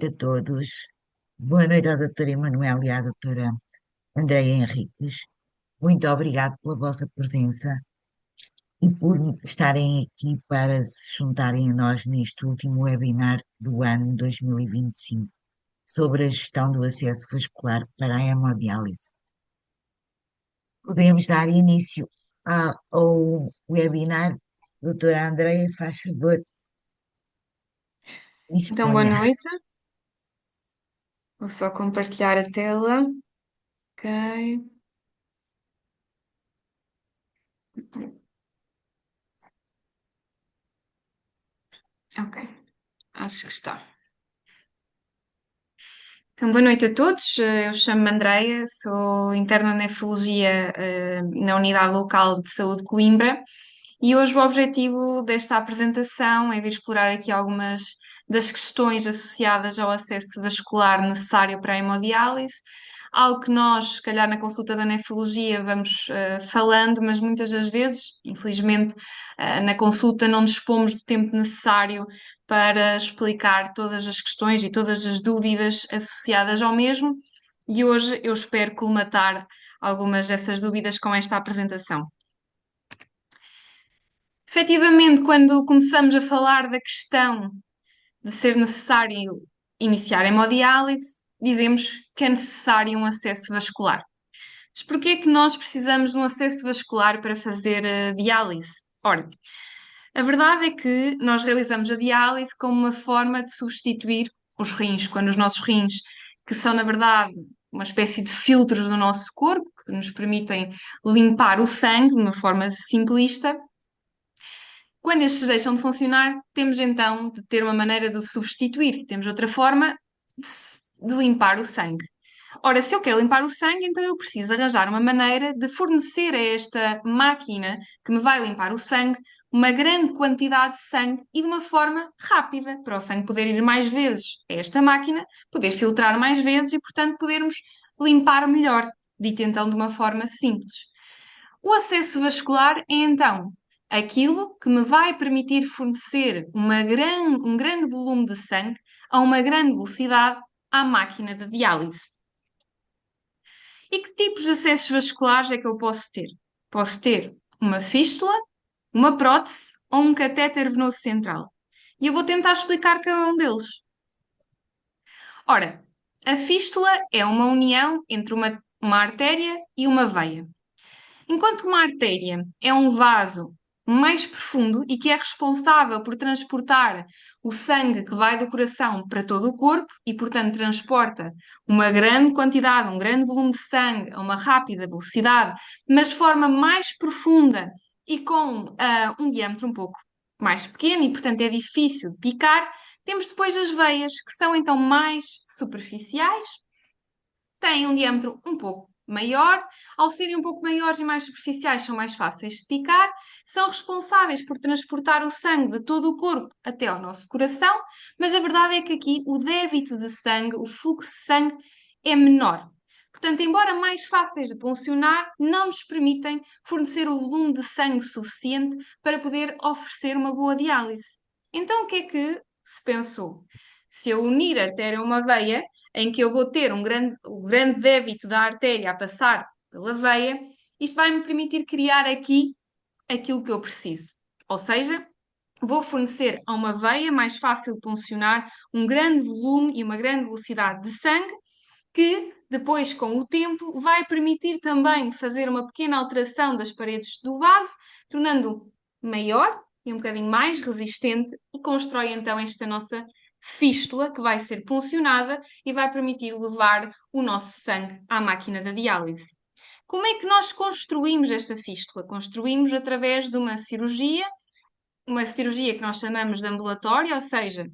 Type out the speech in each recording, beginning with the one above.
A todos. Boa noite à doutora Emanuel e à doutora Andreia Henriques. Muito obrigado pela vossa presença e por estarem aqui para se juntarem a nós neste último webinar do ano 2025 sobre a gestão do acesso vascular para a hemodiálise. Podemos dar início ao webinar. Doutora Andreia, faz favor, Então, boa disponha. noite. Vou só compartilhar a tela. Ok, ok. Acho que está. Então, boa noite a todos. Eu chamo-me Andreia, sou interna de nefrologia, na Unidade Local de Saúde de Coimbra. E hoje o objetivo desta apresentação é vir explorar aqui algumas das questões associadas ao acesso vascular necessário para a hemodiálise, algo que nós, se calhar, na consulta da nefrologia vamos falando, mas muitas das vezes, infelizmente, na consulta não dispomos do tempo necessário para explicar todas as questões e todas as dúvidas associadas ao mesmo, e hoje eu espero colmatar algumas dessas dúvidas com esta apresentação. Efetivamente, quando começamos a falar da questão de ser necessário iniciar a hemodiálise, dizemos que é necessário um acesso vascular. Mas porquê é que nós precisamos de um acesso vascular para fazer a diálise? Ora, a verdade é que nós realizamos a diálise como uma forma de substituir os rins, quando os nossos rins, que são na verdade uma espécie de filtros do nosso corpo, que nos permitem limpar o sangue de uma forma simplista, quando estes deixam de funcionar, temos então de ter uma maneira de o substituir. Temos outra forma de limpar o sangue. Ora, se eu quero limpar o sangue, então eu preciso arranjar uma maneira de fornecer a esta máquina que me vai limpar o sangue uma grande quantidade de sangue e de uma forma rápida, para o sangue poder ir mais vezes a esta máquina, poder filtrar mais vezes e, portanto, podermos limpar melhor, dito então de uma forma simples. O acesso vascular é então aquilo que me vai permitir fornecer um grande volume de sangue a uma grande velocidade à máquina de diálise. E que tipos de acessos vasculares é que eu posso ter? Posso ter uma fístula, uma prótese ou um catéter venoso central. E eu vou tentar explicar cada um deles. Ora, a fístula é uma união entre uma artéria e uma veia. Enquanto uma artéria é um vaso mais profundo e que é responsável por transportar o sangue que vai do coração para todo o corpo e, portanto, transporta uma grande quantidade, um grande volume de sangue a uma rápida velocidade, mas de forma mais profunda e com um diâmetro um pouco mais pequeno e, portanto, é difícil de picar, temos depois as veias, que são então mais superficiais, têm um diâmetro um pouco maior, ao serem um pouco maiores e mais superficiais, são mais fáceis de picar, são responsáveis por transportar o sangue de todo o corpo até ao nosso coração, mas a verdade é que aqui o débito de sangue, o fluxo de sangue é menor. Portanto, embora mais fáceis de funcionar, não nos permitem fornecer o volume de sangue suficiente para poder oferecer uma boa diálise. Então, o que é que se pensou? Se eu unir a artéria a uma veia, em que eu vou ter um grande débito da artéria a passar pela veia, isto vai-me permitir criar aqui aquilo que eu preciso. Ou seja, vou fornecer a uma veia mais fácil de funcionar um grande volume e uma grande velocidade de sangue, que depois, com o tempo, vai permitir também fazer uma pequena alteração das paredes do vaso, tornando maior e um bocadinho mais resistente, e constrói então esta nossa fístula que vai ser puncionada e vai permitir levar o nosso sangue à máquina da diálise. Como é que nós construímos esta fístula? Construímos através de uma cirurgia que nós chamamos de ambulatória, ou seja,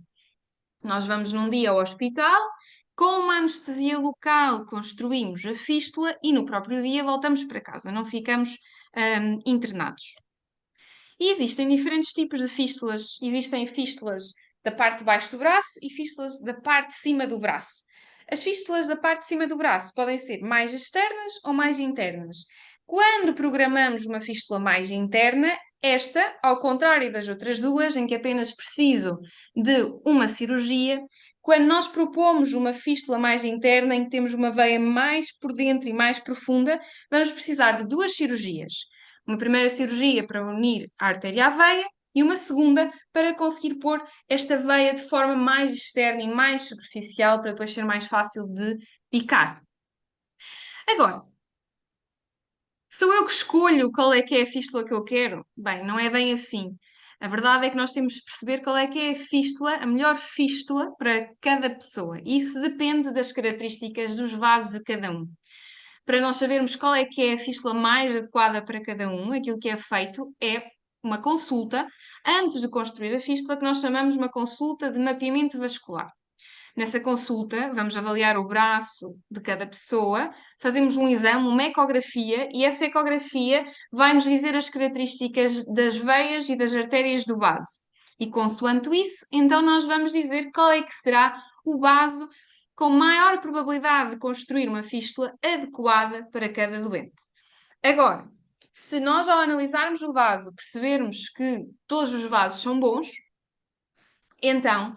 nós vamos num dia ao hospital, com uma anestesia local, construímos a fístula e no próprio dia voltamos para casa, não ficamos internados. E existem diferentes tipos de fístulas. Existem fístulas da parte de baixo do braço e fístulas da parte de cima do braço. As fístulas da parte de cima do braço podem ser mais externas ou mais internas. Quando programamos uma fístula mais interna, esta, ao contrário das outras duas, em que apenas preciso de uma cirurgia, Quando nós propomos uma fístula mais interna, em que temos uma veia mais por dentro e mais profunda, vamos precisar de duas cirurgias. Uma primeira cirurgia para unir a artéria à veia e uma segunda para conseguir pôr esta veia de forma mais externa e mais superficial para depois ser mais fácil de picar. Agora, sou eu que escolho qual é que é a fístula que eu quero? Bem, não é bem assim. A verdade é que nós temos de perceber qual é que é a fístula, a melhor fístula para cada pessoa. E isso depende das características dos vasos de cada um. Para nós sabermos qual é que é a fístula mais adequada para cada um, aquilo que é feito é uma consulta antes de construir a fístula, que nós chamamos uma consulta de mapeamento vascular. Nessa consulta, vamos avaliar o braço de cada pessoa, fazemos um exame, uma ecografia, e essa ecografia vai nos dizer as características das veias e das artérias do vaso. E consoante isso, então nós vamos dizer qual é que será o vaso com maior probabilidade de construir uma fístula adequada para cada doente. Agora, se nós ao analisarmos o vaso percebermos que todos os vasos são bons, então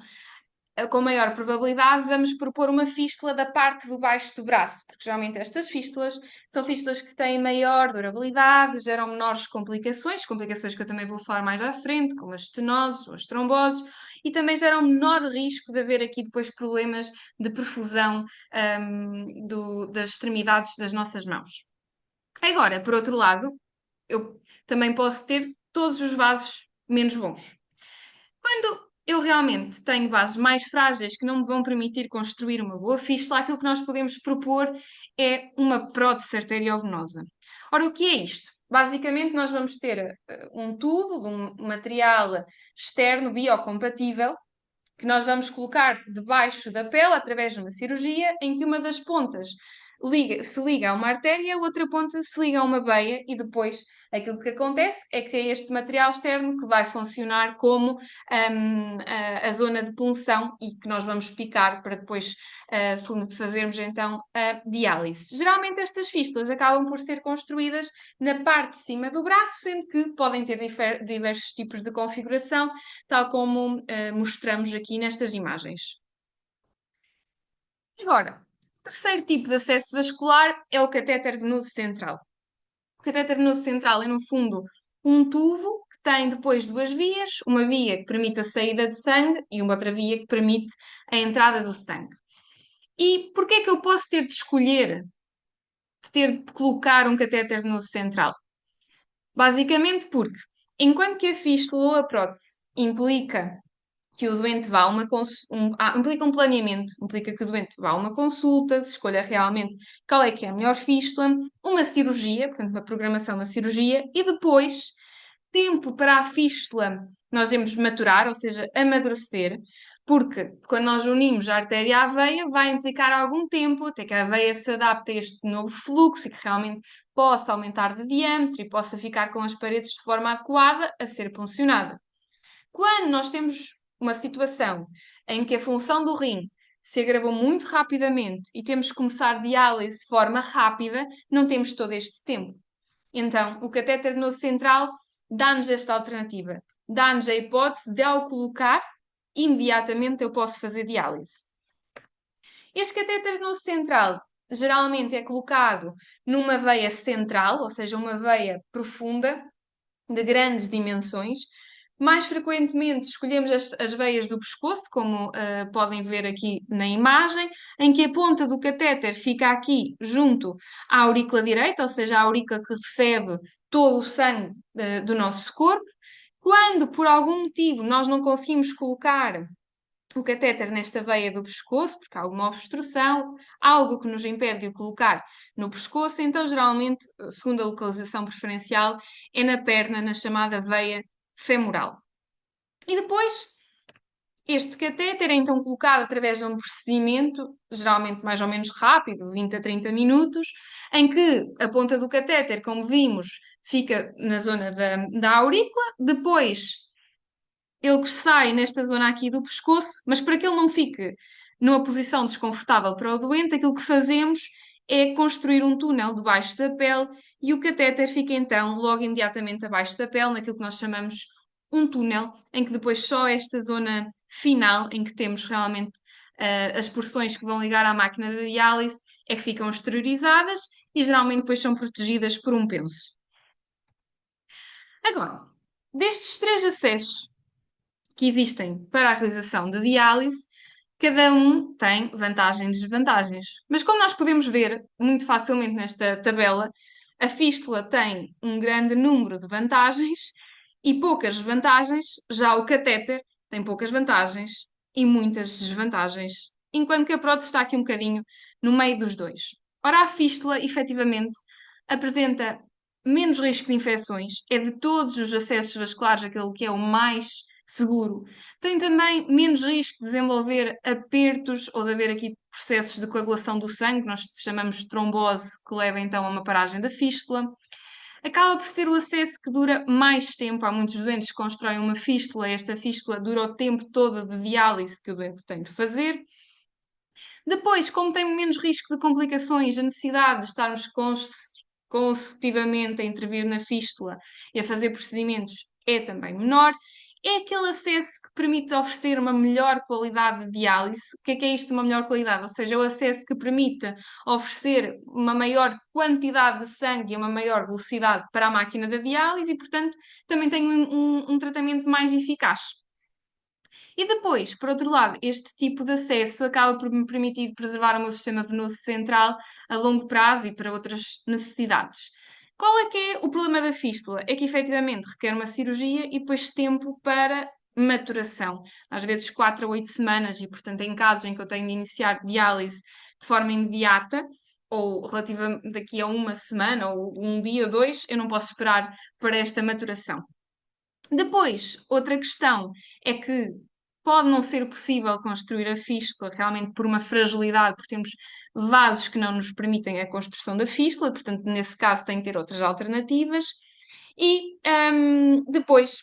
com maior probabilidade, vamos propor uma fístula da parte do baixo do braço, porque geralmente estas fístulas são fístulas que têm maior durabilidade, geram menores complicações, complicações que eu também vou falar mais à frente, como as estenoses ou as tromboses, e também geram menor risco de haver aqui depois problemas de perfusão das extremidades das nossas mãos. Agora, por outro lado, eu também posso ter todos os vasos menos bons. Quando eu realmente tenho vasos mais frágeis que não me vão permitir construir uma boa fístula, aquilo que nós podemos propor é uma prótese arteriovenosa. Ora, o que é isto? Basicamente, nós vamos ter um tubo de um material externo biocompatível que nós vamos colocar debaixo da pele através de uma cirurgia em que uma das pontas se liga a uma artéria, a outra ponta se liga a uma veia e depois aquilo que acontece é que é este material externo que vai funcionar como a zona de punção e que nós vamos picar para depois fazermos então a diálise. Geralmente estas fístulas acabam por ser construídas na parte de cima do braço, sendo que podem ter diversos tipos de configuração, tal como mostramos aqui nestas imagens. Agora, o terceiro tipo de acesso vascular é o catéter venoso central. O catéter venoso central é, no fundo, um tubo que tem depois duas vias, uma via que permite a saída de sangue e uma outra via que permite a entrada do sangue. E porquê é que eu posso ter de escolher, de ter de colocar um catéter venoso central? Basicamente porque, enquanto que a fístula ou a prótese implica que o doente vá a implica um planeamento, implica que o doente vá a uma consulta, se escolha realmente qual é que é a melhor fístula, uma cirurgia, portanto, uma programação da cirurgia, e depois tempo para a fístula nós devemos maturar, ou seja, amadurecer, porque quando nós unimos a artéria à veia, vai implicar algum tempo até que a veia se adapte a este novo fluxo e que realmente possa aumentar de diâmetro e possa ficar com as paredes de forma adequada a ser puncionada. Quando nós temos uma situação em que a função do rim se agravou muito rapidamente e temos que começar diálise de forma rápida, não temos todo este tempo. Então, o catéter venoso central dá-nos esta alternativa. Dá-nos a hipótese de, ao colocar, imediatamente eu posso fazer diálise. Este catéter venoso central geralmente é colocado numa veia central, ou seja, uma veia profunda, de grandes dimensões. Mais frequentemente escolhemos as veias do pescoço, como podem ver aqui na imagem, em que a ponta do catéter fica aqui junto à aurícula direita, ou seja, a aurícula que recebe todo o sangue do nosso corpo. Quando, por algum motivo, nós não conseguimos colocar o catéter nesta veia do pescoço, porque há alguma obstrução, algo que nos impede de o colocar no pescoço, então geralmente, segundo a localização preferencial, é na perna, na chamada veia femoral. E depois, este catéter é então colocado através de um procedimento, geralmente mais ou menos rápido, 20 a 30 minutos, em que a ponta do catéter, como vimos, fica na zona da aurícula, depois ele sai nesta zona aqui do pescoço, mas para que ele não fique numa posição desconfortável para o doente, aquilo que fazemos é construir um túnel debaixo da pele e o catéter fica então logo imediatamente abaixo da pele, naquilo que nós chamamos um túnel, em que depois só esta zona final, em que temos realmente as porções que vão ligar à máquina de diálise é que ficam exteriorizadas e geralmente depois são protegidas por um penso. Agora, destes três acessos que existem para a realização de diálise, cada um tem vantagens e desvantagens. Mas como nós podemos ver muito facilmente nesta tabela, a fístula tem um grande número de vantagens e poucas desvantagens, já o catéter tem poucas vantagens e muitas desvantagens, enquanto que a prótese está aqui um bocadinho no meio dos dois. Ora, a fístula, efetivamente, apresenta menos risco de infecções, é de todos os acessos vasculares aquele que é o mais seguro. Tem também menos risco de desenvolver apertos ou de haver aqui processos de coagulação do sangue, que nós chamamos de trombose, que leva então a uma paragem da fístula. Acaba por ser o acesso que dura mais tempo. Há muitos doentes que constroem uma fístula, esta fístula dura o tempo todo de diálise que o doente tem de fazer. Depois, como tem menos risco de complicações, a necessidade de estarmos consecutivamente a intervir na fístula e a fazer procedimentos é também menor. É aquele acesso que permite oferecer uma melhor qualidade de diálise. O que é isto, uma melhor qualidade? Ou seja, o acesso que permite oferecer uma maior quantidade de sangue e uma maior velocidade para a máquina da diálise e, portanto, também tem um tratamento mais eficaz. E depois, por outro lado, este tipo de acesso acaba por me permitir preservar o meu sistema venoso central a longo prazo e para outras necessidades. Qual é que é o problema da fístula? É que efetivamente requer uma cirurgia e depois tempo para maturação. Às vezes 4 a 8 semanas, e portanto, em casos em que eu tenho de iniciar diálise de forma imediata, ou relativa daqui a uma semana, ou um dia, dois, eu não posso esperar para esta maturação. Depois, outra questão é que pode não ser possível construir a fístula realmente por uma fragilidade, porque temos vasos que não nos permitem a construção da fístula, portanto, nesse caso, tem que ter outras alternativas. E depois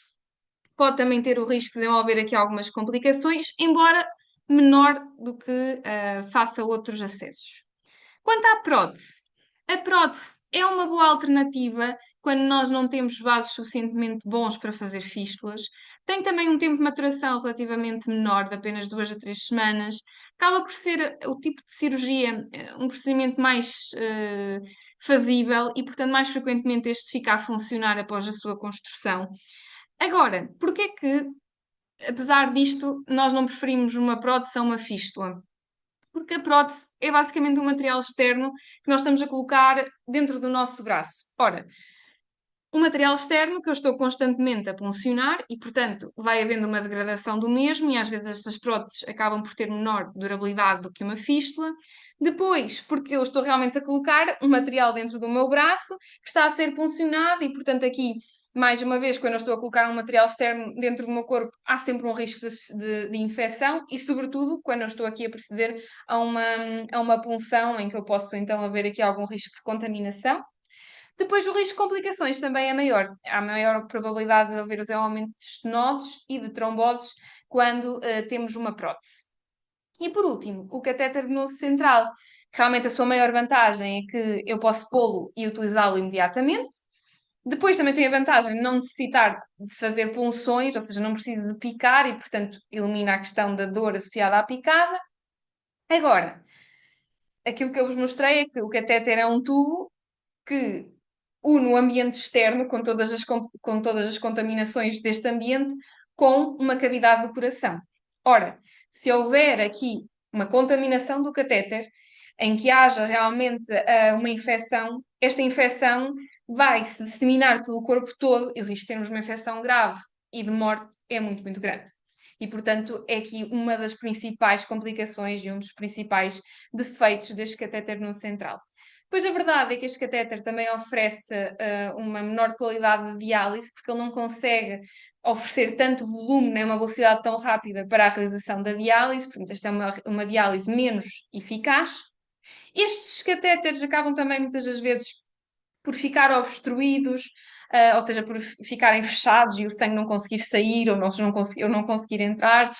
pode também ter o risco de desenvolver aqui algumas complicações, embora menor do que faça outros acessos. Quanto à prótese, a prótese é uma boa alternativa quando nós não temos vasos suficientemente bons para fazer fístulas. Tem também um tempo de maturação relativamente menor, de apenas 2 a 3 semanas. Acaba por ser o tipo de cirurgia, um procedimento mais fazível e, portanto, mais frequentemente este fica a funcionar após a sua construção. Agora, porquê que, apesar disto, nós não preferimos uma prótese a uma fístula? Porque a prótese é basicamente um material externo que nós estamos a colocar dentro do nosso braço. Ora, um material externo que eu estou constantemente a puncionar e, portanto, vai havendo uma degradação do mesmo e às vezes estas próteses acabam por ter menor durabilidade do que uma fístula. Depois, porque eu estou realmente a colocar um material dentro do meu braço que está a ser puncionado e, portanto, aqui mais uma vez, quando eu estou a colocar um material externo dentro do meu corpo, há sempre um risco de infecção e, sobretudo, quando eu estou aqui a proceder a uma punção em que eu posso então haver aqui algum risco de contaminação. Depois, o risco de complicações também é maior. Há maior probabilidade de haver o desenvolvimento de estenoses e de tromboses quando temos uma prótese. E por último, o catéter venoso central. Realmente a sua maior vantagem é que eu posso pô-lo e utilizá-lo imediatamente. Depois também tem a vantagem de não necessitar de fazer punções, ou seja, não preciso de picar e, portanto, elimina a questão da dor associada à picada. Agora, aquilo que eu vos mostrei é que o catéter é um tubo que une o ambiente externo, com todas as contaminações deste ambiente, com uma cavidade do coração. Ora, se houver aqui uma contaminação do catéter, em que haja realmente uma infecção, esta infecção vai se disseminar pelo corpo todo e o risco de termos uma infecção grave e de morte é muito, muito grande. E, portanto, é aqui uma das principais complicações e um dos principais defeitos deste catéter no central. Pois a verdade é que este catéter também oferece uma menor qualidade de diálise, porque ele não consegue oferecer tanto volume, nem uma velocidade tão rápida para a realização da diálise, portanto, esta é uma diálise menos eficaz. Estes catéteres acabam também muitas das vezes por ficar obstruídos, ou seja, por ficarem fechados e o sangue não conseguir sair ou não conseguir entrar,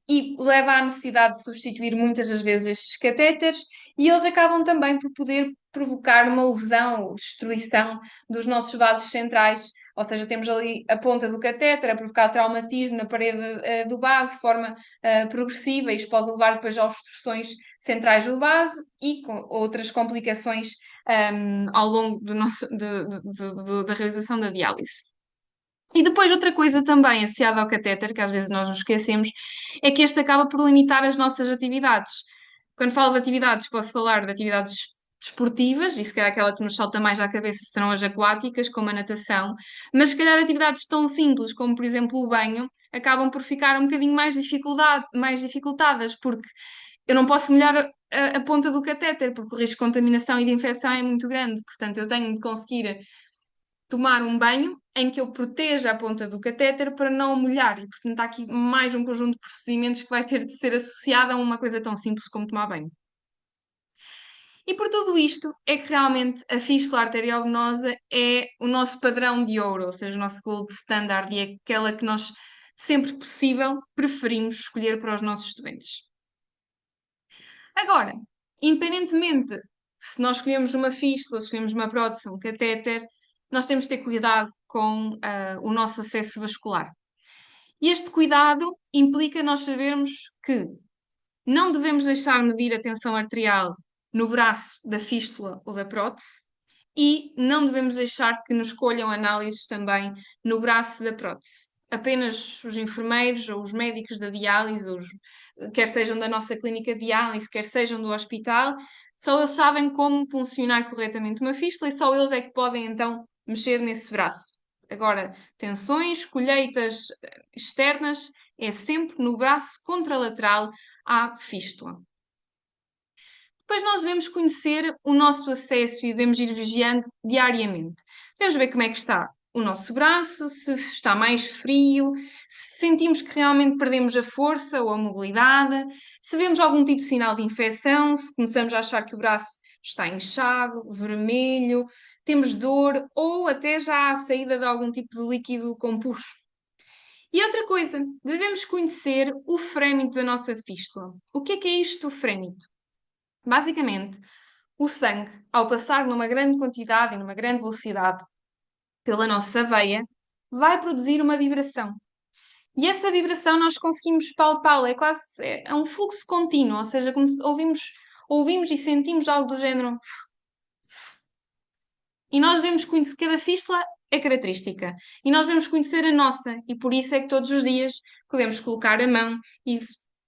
e leva à necessidade de substituir muitas das vezes estes catéteres e eles acabam também por poder provocar uma lesão ou destruição dos nossos vasos centrais, ou seja, temos ali a ponta do catéter a provocar traumatismo na parede do vaso de forma progressiva, e isto pode levar depois a obstruções centrais do vaso e com outras complicações ao longo da realização da diálise. E depois outra coisa também associada ao catéter, que às vezes nós nos esquecemos, é que este acaba por limitar as nossas atividades. Quando falo de atividades, posso falar de atividades desportivas, e se calhar aquela que nos salta mais à cabeça serão as aquáticas, como a natação, mas se calhar atividades tão simples como, por exemplo, o banho, acabam por ficar um bocadinho mais dificultadas, porque eu não posso molhar a ponta do catéter, porque o risco de contaminação e de infecção é muito grande. Portanto, eu tenho de conseguir tomar um banho em que eu proteja a ponta do catéter para não molhar. E, portanto, há aqui mais um conjunto de procedimentos que vai ter de ser associado a uma coisa tão simples como tomar banho. E por tudo isto é que realmente a fístula arteriovenosa é o nosso padrão de ouro, ou seja, o nosso gold standard, e é aquela que nós, sempre que possível, preferimos escolher para os nossos doentes. Agora, independentemente se nós escolhemos uma fístula, se escolhemos uma prótese, um catéter, nós temos de ter cuidado com o nosso acesso vascular. E este cuidado implica nós sabermos que não devemos deixar medir a tensão arterial no braço da fístula ou da prótese e não devemos deixar que nos escolham análises também no braço da prótese. Apenas os enfermeiros ou os médicos da diálise, quer sejam da nossa clínica de diálise, quer sejam do hospital, só eles sabem como funcionar corretamente uma fístula e só eles é que podem então mexer nesse braço. Agora, tensões, colheitas externas, é sempre no braço contralateral à fístula. Depois nós devemos conhecer o nosso acesso e devemos ir vigiando diariamente. Devemos ver como é que está o nosso braço, se está mais frio, se sentimos que realmente perdemos a força ou a mobilidade, se vemos algum tipo de sinal de infecção, se começamos a achar que o braço está inchado, vermelho, temos dor ou até já a saída de algum tipo de líquido com puxo. E outra coisa, devemos conhecer o frémito da nossa fístula. O que é isto do frémito? Basicamente, o sangue, ao passar numa grande quantidade e numa grande velocidade pela nossa veia, vai produzir uma vibração. E essa vibração nós conseguimos palpá-la, é um fluxo contínuo, ou seja, como se ouvimos e sentimos algo do género. E nós devemos conhecer, cada fístula é característica, e nós devemos conhecer a nossa, e por isso é que todos os dias podemos colocar a mão e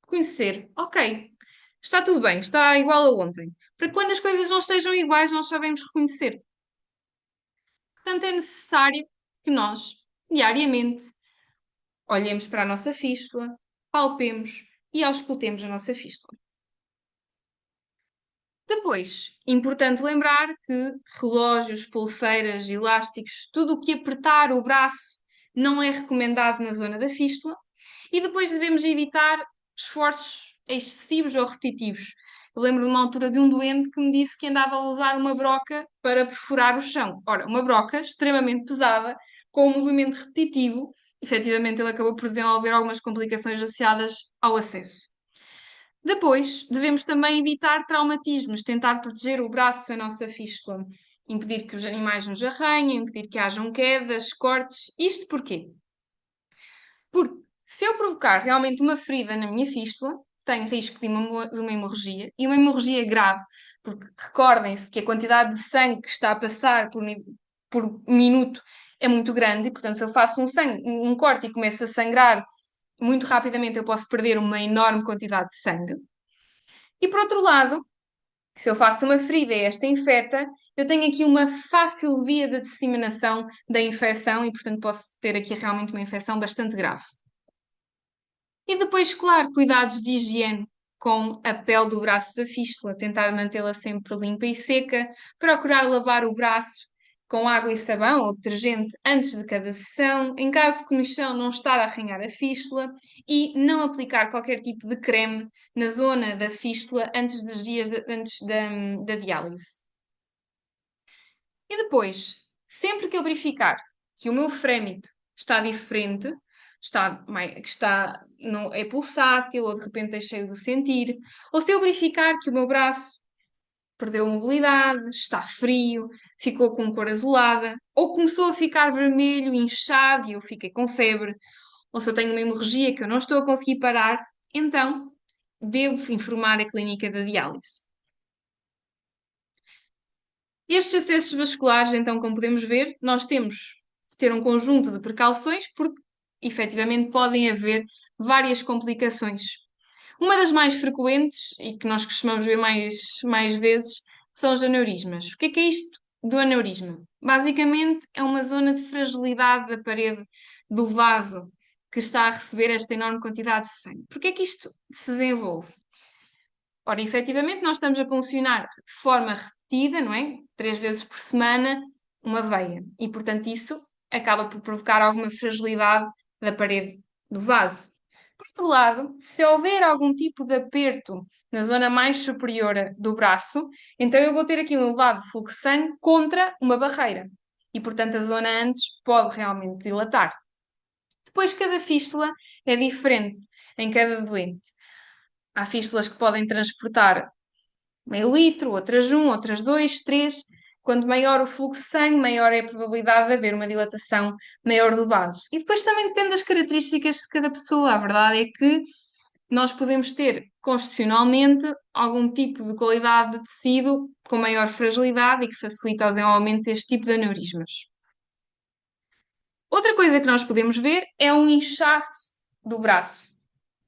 conhecer, ok, está tudo bem, está igual a ontem. Para que quando as coisas não estejam iguais, nós sabemos reconhecer. Portanto, é necessário que nós, diariamente, olhemos para a nossa fístula, palpemos e auscultemos a nossa fístula. Depois, importante lembrar que relógios, pulseiras, elásticos, tudo o que apertar o braço não é recomendado na zona da fístula. E depois devemos evitar esforços excessivos ou repetitivos. Eu lembro de uma altura de um doente que me disse que andava a usar uma broca para perfurar o chão. Ora, uma broca extremamente pesada, com um movimento repetitivo, efetivamente ele acabou por desenvolver algumas complicações associadas ao acesso. Depois, devemos também evitar traumatismos, tentar proteger o braço da nossa fístula, impedir que os animais nos arranhem, impedir que hajam quedas, cortes. Isto porquê? Porque se eu provocar realmente uma ferida na minha fístula, tenho risco de uma hemorragia, e uma hemorragia grave, porque recordem-se que a quantidade de sangue que está a passar por minuto é muito grande, e portanto, se eu faço um corte e começo a sangrar muito rapidamente, eu posso perder uma enorme quantidade de sangue. E por outro lado, se eu faço uma ferida e esta infecta, eu tenho aqui uma fácil via de disseminação da infecção e, portanto, posso ter aqui realmente uma infecção bastante grave. E depois, claro, cuidados de higiene com a pele do braço da fístula, tentar mantê-la sempre limpa e seca, procurar lavar o braço com água e sabão ou detergente antes de cada sessão, em caso de comichão não estar a arranhar a fístula, e não aplicar qualquer tipo de creme na zona da fístula antes dos dias antes da diálise. E depois, sempre que eu verificar que o meu frémito está diferente, não é pulsátil ou de repente deixei de o sentir, ou se eu verificar que o meu braço perdeu a mobilidade, está frio, ficou com cor azulada, ou começou a ficar vermelho, inchado e eu fiquei com febre, ou se eu tenho uma hemorragia que eu não estou a conseguir parar, então devo informar a clínica da diálise. Estes acessos vasculares, então, como podemos ver, nós temos de ter um conjunto de precauções porque, efetivamente, podem haver várias complicações. Uma das mais frequentes e que nós costumamos ver mais vezes são os aneurismas. O que é isto do aneurisma? Basicamente, é uma zona de fragilidade da parede do vaso que está a receber esta enorme quantidade de sangue. Por que é que isto se desenvolve? Ora, efetivamente, nós estamos a funcionar de forma repetida, não é? 3 vezes por semana, uma veia. E, portanto, isso acaba por provocar alguma fragilidade da parede do vaso. Por outro lado, se houver algum tipo de aperto na zona mais superior do braço, então eu vou ter aqui um elevado fluxo de sangue contra uma barreira. E, portanto, a zona antes pode realmente dilatar. Depois, cada fístula é diferente em cada doente. Há fístulas que podem transportar meio litro, outras 1, outras 2, 3. Quanto maior o fluxo de sangue, maior é a probabilidade de haver uma dilatação maior do vaso. E depois também depende das características de cada pessoa. A verdade é que nós podemos ter constitucionalmente algum tipo de qualidade de tecido com maior fragilidade e que facilita o desenvolvimento deste tipo de aneurismas. Outra coisa que nós podemos ver é um inchaço do braço.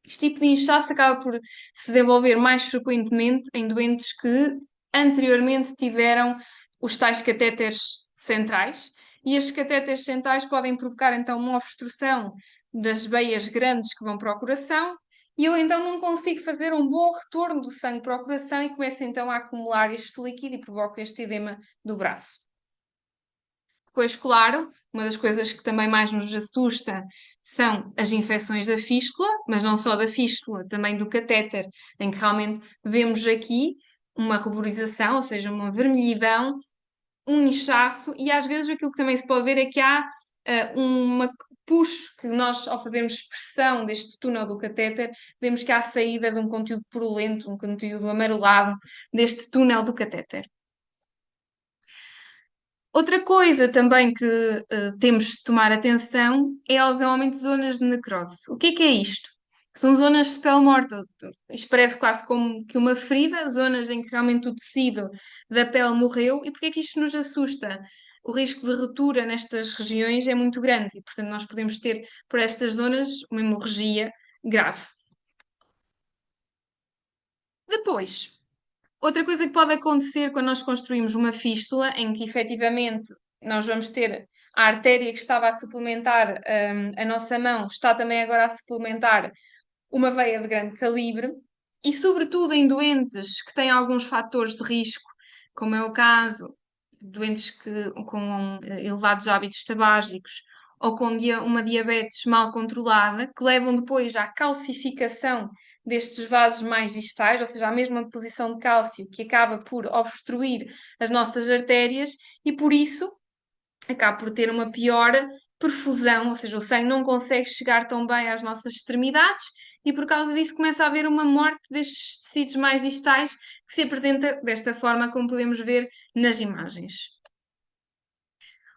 Este tipo de inchaço acaba por se desenvolver mais frequentemente em doentes que anteriormente tiveram os tais catéteres centrais, e estes catéteres centrais podem provocar então uma obstrução das veias grandes que vão para o coração, e eu então não consigo fazer um bom retorno do sangue para o coração e começo então a acumular este líquido e provoca este edema do braço. Depois, claro, uma das coisas que também mais nos assusta são as infecções da fístula, mas não só da fístula, também do catéter, em que realmente vemos aqui uma ruborização, ou seja, uma vermelhidão, um inchaço, e às vezes aquilo que também se pode ver é que há uma push que nós, ao fazermos pressão deste túnel do catéter, vemos que há a saída de um conteúdo purulento, um conteúdo amarelado deste túnel do catéter. Outra coisa também que temos de tomar atenção é o desenvolvimento de zonas de necrose. O que é isto? São zonas de pele morta. Isto parece quase como que uma ferida, zonas em que realmente o tecido da pele morreu. E porquê é que isto nos assusta? O risco de ruptura nestas regiões é muito grande e, portanto, nós podemos ter por estas zonas uma hemorragia grave. Depois, outra coisa que pode acontecer quando nós construímos uma fístula, em que efetivamente nós vamos ter a artéria que estava a suplementar a nossa mão, está também agora a suplementar uma veia de grande calibre, e sobretudo em doentes que têm alguns fatores de risco, como é o caso de doentes com elevados hábitos tabágicos ou com uma diabetes mal controlada, que levam depois à calcificação destes vasos mais distais, ou seja, à mesma deposição de cálcio que acaba por obstruir as nossas artérias e por isso acaba por ter uma pior perfusão, ou seja, o sangue não consegue chegar tão bem às nossas extremidades e por causa disso começa a haver uma morte destes tecidos mais distais que se apresenta desta forma, como podemos ver nas imagens.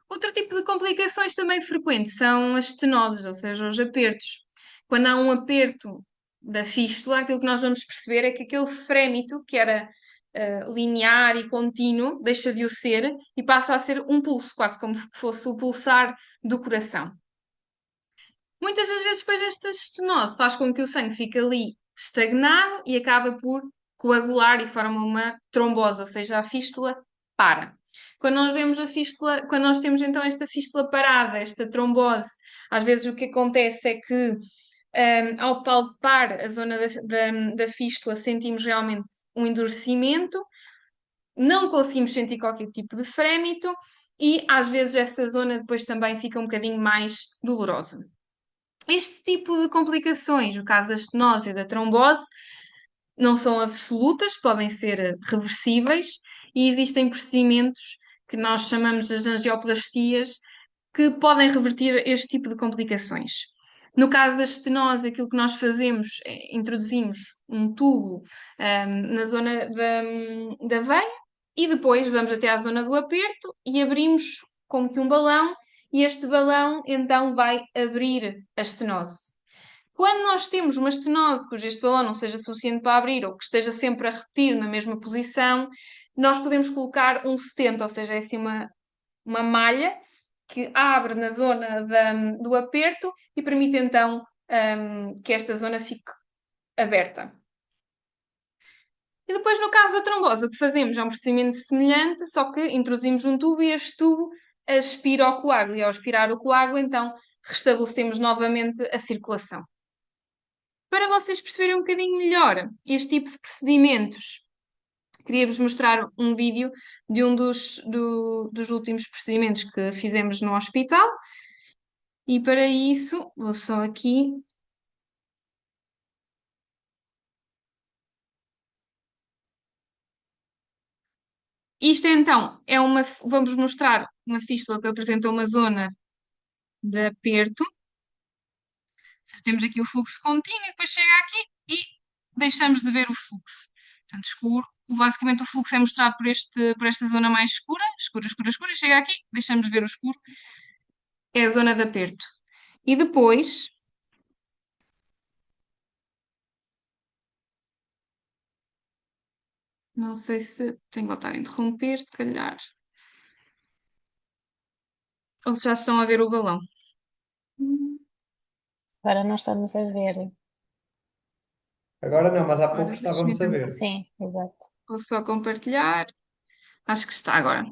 Outro tipo de complicações também frequentes são as estenoses, ou seja, os apertos. Quando há um aperto da fístula, aquilo que nós vamos perceber é que aquele frémito, que era linear e contínuo, deixa de o ser e passa a ser um pulso, quase como se fosse o pulsar do coração. Muitas das vezes, depois desta estenose, faz com que o sangue fique ali estagnado e acaba por coagular e forma uma trombose, ou seja, a fístula para. Quando nós vemos a fístula, quando nós temos então esta fístula parada, esta trombose, às vezes o que acontece é que ao palpar a zona da fístula sentimos realmente um endurecimento, não conseguimos sentir qualquer tipo de frémito e às vezes essa zona depois também fica um bocadinho mais dolorosa. Este tipo de complicações, o caso da estenose e da trombose, não são absolutas, podem ser reversíveis e existem procedimentos que nós chamamos de angioplastias que podem reverter este tipo de complicações. No caso da estenose, aquilo que nós fazemos é introduzimos um tubo, na zona da veia e depois vamos até à zona do aperto e abrimos como que um balão e este balão então vai abrir a estenose. Quando nós temos uma estenose cujo este balão não seja suficiente para abrir ou que esteja sempre a repetir na mesma posição, nós podemos colocar um stent, ou seja, é assim uma malha que abre na zona do aperto e permite então que esta zona fique aberta. E depois, no caso da trombose, o que fazemos é um procedimento semelhante, só que introduzimos um tubo e este tubo aspira o coágulo. E ao aspirar o coágulo, então restabelecemos novamente a circulação. Para vocês perceberem um bocadinho melhor este tipo de procedimentos, queria-vos mostrar um vídeo de um dos últimos procedimentos que fizemos no hospital. E para isso, vou só aqui. Isto então é uma. Vamos mostrar uma fístula que apresenta uma zona de aperto. Temos aqui o fluxo contínuo e depois chega aqui e deixamos de ver o fluxo. Portanto, escuro. Basicamente, o fluxo é mostrado por esta zona mais escura, escura, escura, escura. Chega aqui, deixamos de ver o escuro. É a zona de aperto. E depois, não sei se tenho que voltar a interromper, se calhar. Ou se já estão a ver o balão. Agora não estamos a ver. Agora não, mas há Ora, pouco deixa-me estávamos a então. ver. Sim, exato. Vou só compartilhar. Acho que está agora.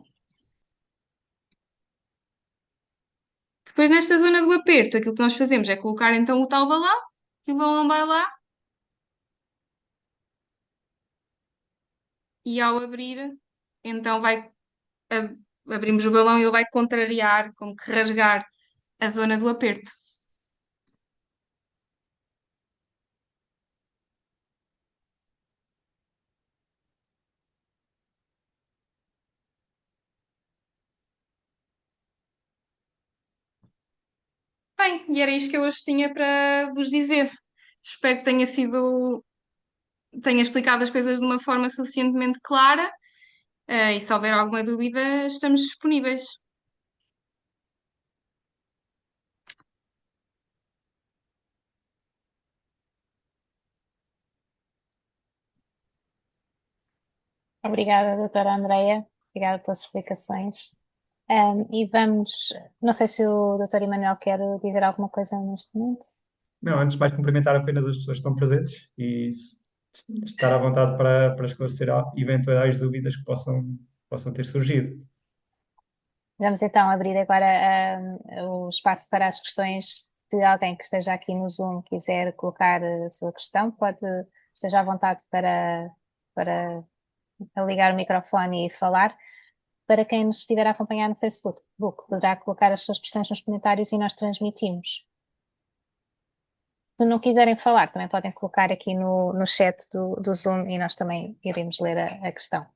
Depois, nesta zona do aperto, aquilo que nós fazemos é colocar então o tal balão, e o balão vai lá, e ao abrir, então abrimos o balão e ele vai contrariar, como que rasgar a zona do aperto. Bem, e era isto que eu hoje tinha para vos dizer. Espero que tenha explicado as coisas de uma forma suficientemente clara, e se houver alguma dúvida, estamos disponíveis. Obrigada, doutora Andreia. Obrigada pelas explicações. E vamos, não sei se o doutor Emanuel quer dizer alguma coisa neste momento. Não, antes de mais cumprimentar apenas as pessoas que estão presentes e estar à vontade para esclarecer eventuais dúvidas que possam ter surgido. Vamos então abrir agora o espaço para as questões. Se alguém que esteja aqui no Zoom quiser colocar a sua questão, esteja à vontade para ligar o microfone e falar. Para quem nos estiver a acompanhar no Facebook, poderá colocar as suas questões nos comentários e nós transmitimos. Se não quiserem falar, também podem colocar aqui no chat do Zoom e nós também iremos ler a questão.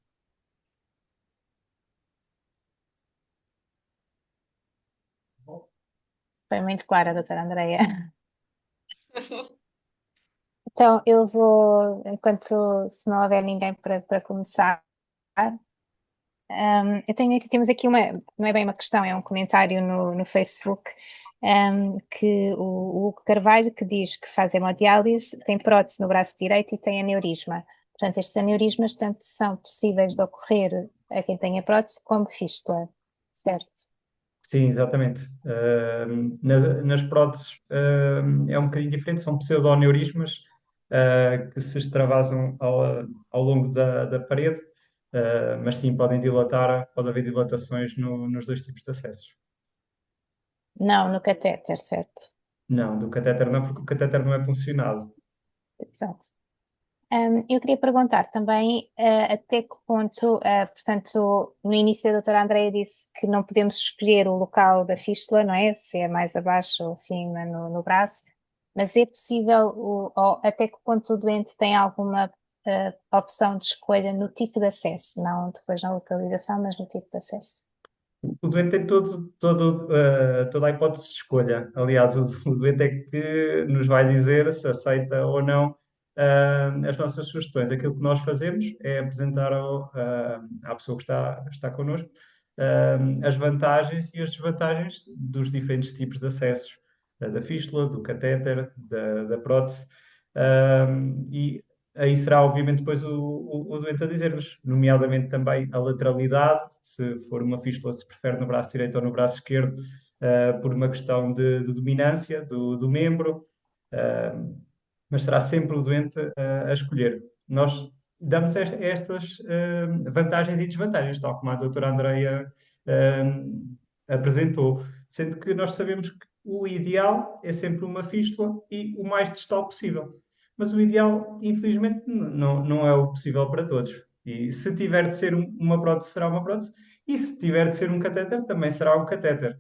Foi muito clara, doutora Andreia. Então, eu vou, se não houver ninguém para começar, temos aqui não é bem uma questão, é um comentário no Facebook, que o Hugo Carvalho, que diz que faz hemodiálise, tem prótese no braço direito e tem aneurisma. Portanto, estes aneurismas tanto são possíveis de ocorrer a quem tem a prótese como fístula, certo? Sim, exatamente. Nas próteses, é um bocadinho diferente, são pseudoaneurismas, que se extravasam ao longo da parede, mas sim, pode haver dilatações nos dois tipos de acessos. Não, no catéter, certo? Não, do catéter não, porque o catéter não é funcionado. Exato. Eu queria perguntar também até que ponto, portanto, no início a doutora Andreia disse que não podemos escolher o local da fístula, não é? Se é mais abaixo ou acima no braço, mas é possível, ou até que ponto o doente tem alguma opção de escolha no tipo de acesso, não depois na localização, mas no tipo de acesso? O doente tem toda a hipótese de escolha. Aliás, o doente é que nos vai dizer se aceita ou não as nossas sugestões. Aquilo que nós fazemos é apresentar à pessoa que está connosco as vantagens e as desvantagens dos diferentes tipos de acessos, da fístula, do catéter, da prótese. E aí será, obviamente, depois o doente a dizer-nos, nomeadamente também a lateralidade, se for uma fístula, se prefere no braço direito ou no braço esquerdo, por uma questão de dominância do membro, uh, mas será sempre o doente a escolher. Nós damos estas vantagens e desvantagens, tal como a doutora Andreia apresentou, sendo que nós sabemos que o ideal é sempre uma fístula e o mais distal possível. Mas o ideal, infelizmente, não é o possível para todos. E se tiver de ser uma prótese, será uma prótese. E se tiver de ser um catéter, também será um catéter.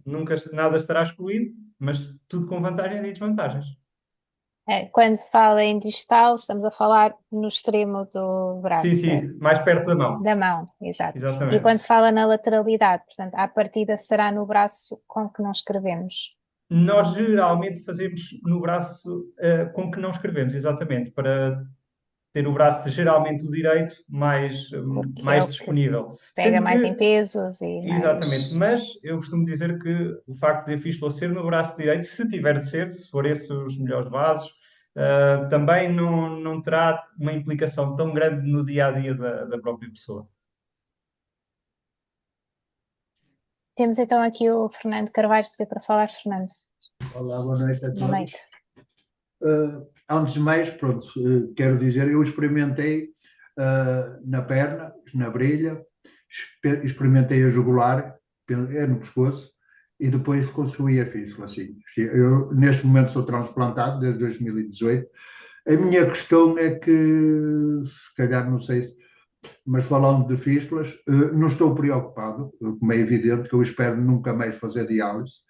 Nunca nada estará excluído, mas tudo com vantagens e desvantagens. Quando fala em distal, estamos a falar no extremo do Sim, braço, certo? sim, mais perto da mão. Da mão, exato. E Exatamente. quando fala na lateralidade, portanto, à partida será no braço com que não escrevemos. Nós geralmente fazemos no braço com que não escrevemos, exatamente, para ter o braço geralmente o direito Porque é mais o que disponível. pega Sendo mais em que, pesos e exatamente, mais. mas eu costumo dizer que o facto de a fístula ser no braço direito, se tiver de ser, se for esses os melhores vasos, também não terá uma implicação tão grande no dia a dia da própria pessoa. Temos então aqui o Fernando Carvalho para falar, Fernando. Olá, boa noite a Boa todos. noite. Antes de mais, pronto, quero dizer, eu experimentei na perna, na brilha, experimentei a jugular, é no pescoço, e depois construí a fístula, assim. Eu, neste momento, sou transplantado desde 2018. A minha questão é que, se calhar, não sei se, mas falando de fístulas, não estou preocupado, como é evidente, que eu espero nunca mais fazer diálise,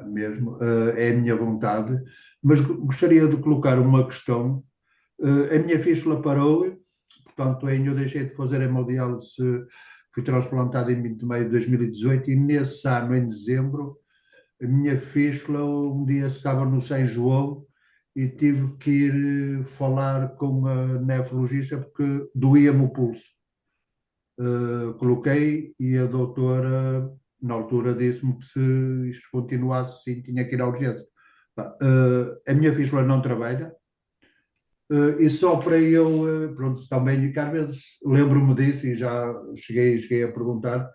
mesmo, é a minha vontade, mas gostaria de colocar uma questão. A minha fístula parou, portanto, eu deixei de fazer hemodiálise, fui transplantado em 20 de maio de 2018 e nesse ano, em dezembro, a minha fístula, um dia estava no São João e tive que ir falar com a nefrologista porque doía-me o pulso. Coloquei e a doutora, na altura, disse-me que se isto continuasse assim, tinha que ir à urgência. A minha fístula não trabalha, e só para eu, pronto, também, que às vezes lembro-me disso e já cheguei a perguntar,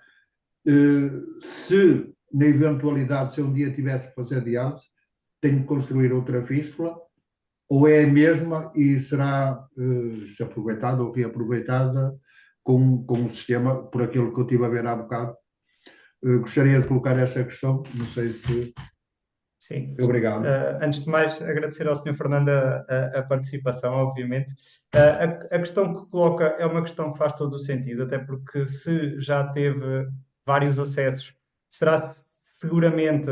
se na eventualidade, se um dia tivesse que fazer diálise, tenho que construir outra fístula, ou é a mesma e será aproveitada ou reaproveitada com o sistema, por aquilo que eu estive a ver há bocado. Gostaria de colocar esta questão, não sei se... Sim. Obrigado. Antes de mais, agradecer ao Sr. Fernando a participação, obviamente. A questão que coloca é uma questão que faz todo o sentido, até porque se já teve vários acessos, será seguramente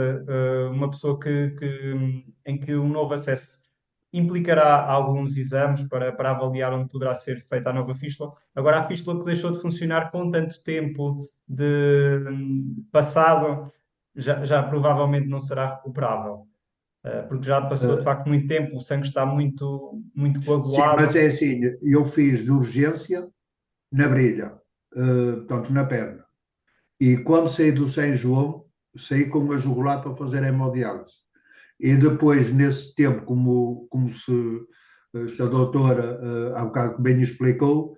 uma pessoa em que um novo acesso implicará alguns exames para avaliar onde poderá ser feita a nova fístula. Agora, a fístula que deixou de funcionar com tanto tempo de passado já provavelmente não será recuperável, porque já passou de facto muito tempo, o sangue está muito Sim, mas coagulado. é assim, eu fiz de urgência na brilha, portanto na perna. E quando saí do São João, saí com a jugular para fazer hemodiálise. E depois, nesse tempo, como se a doutora há bocado bem explicou,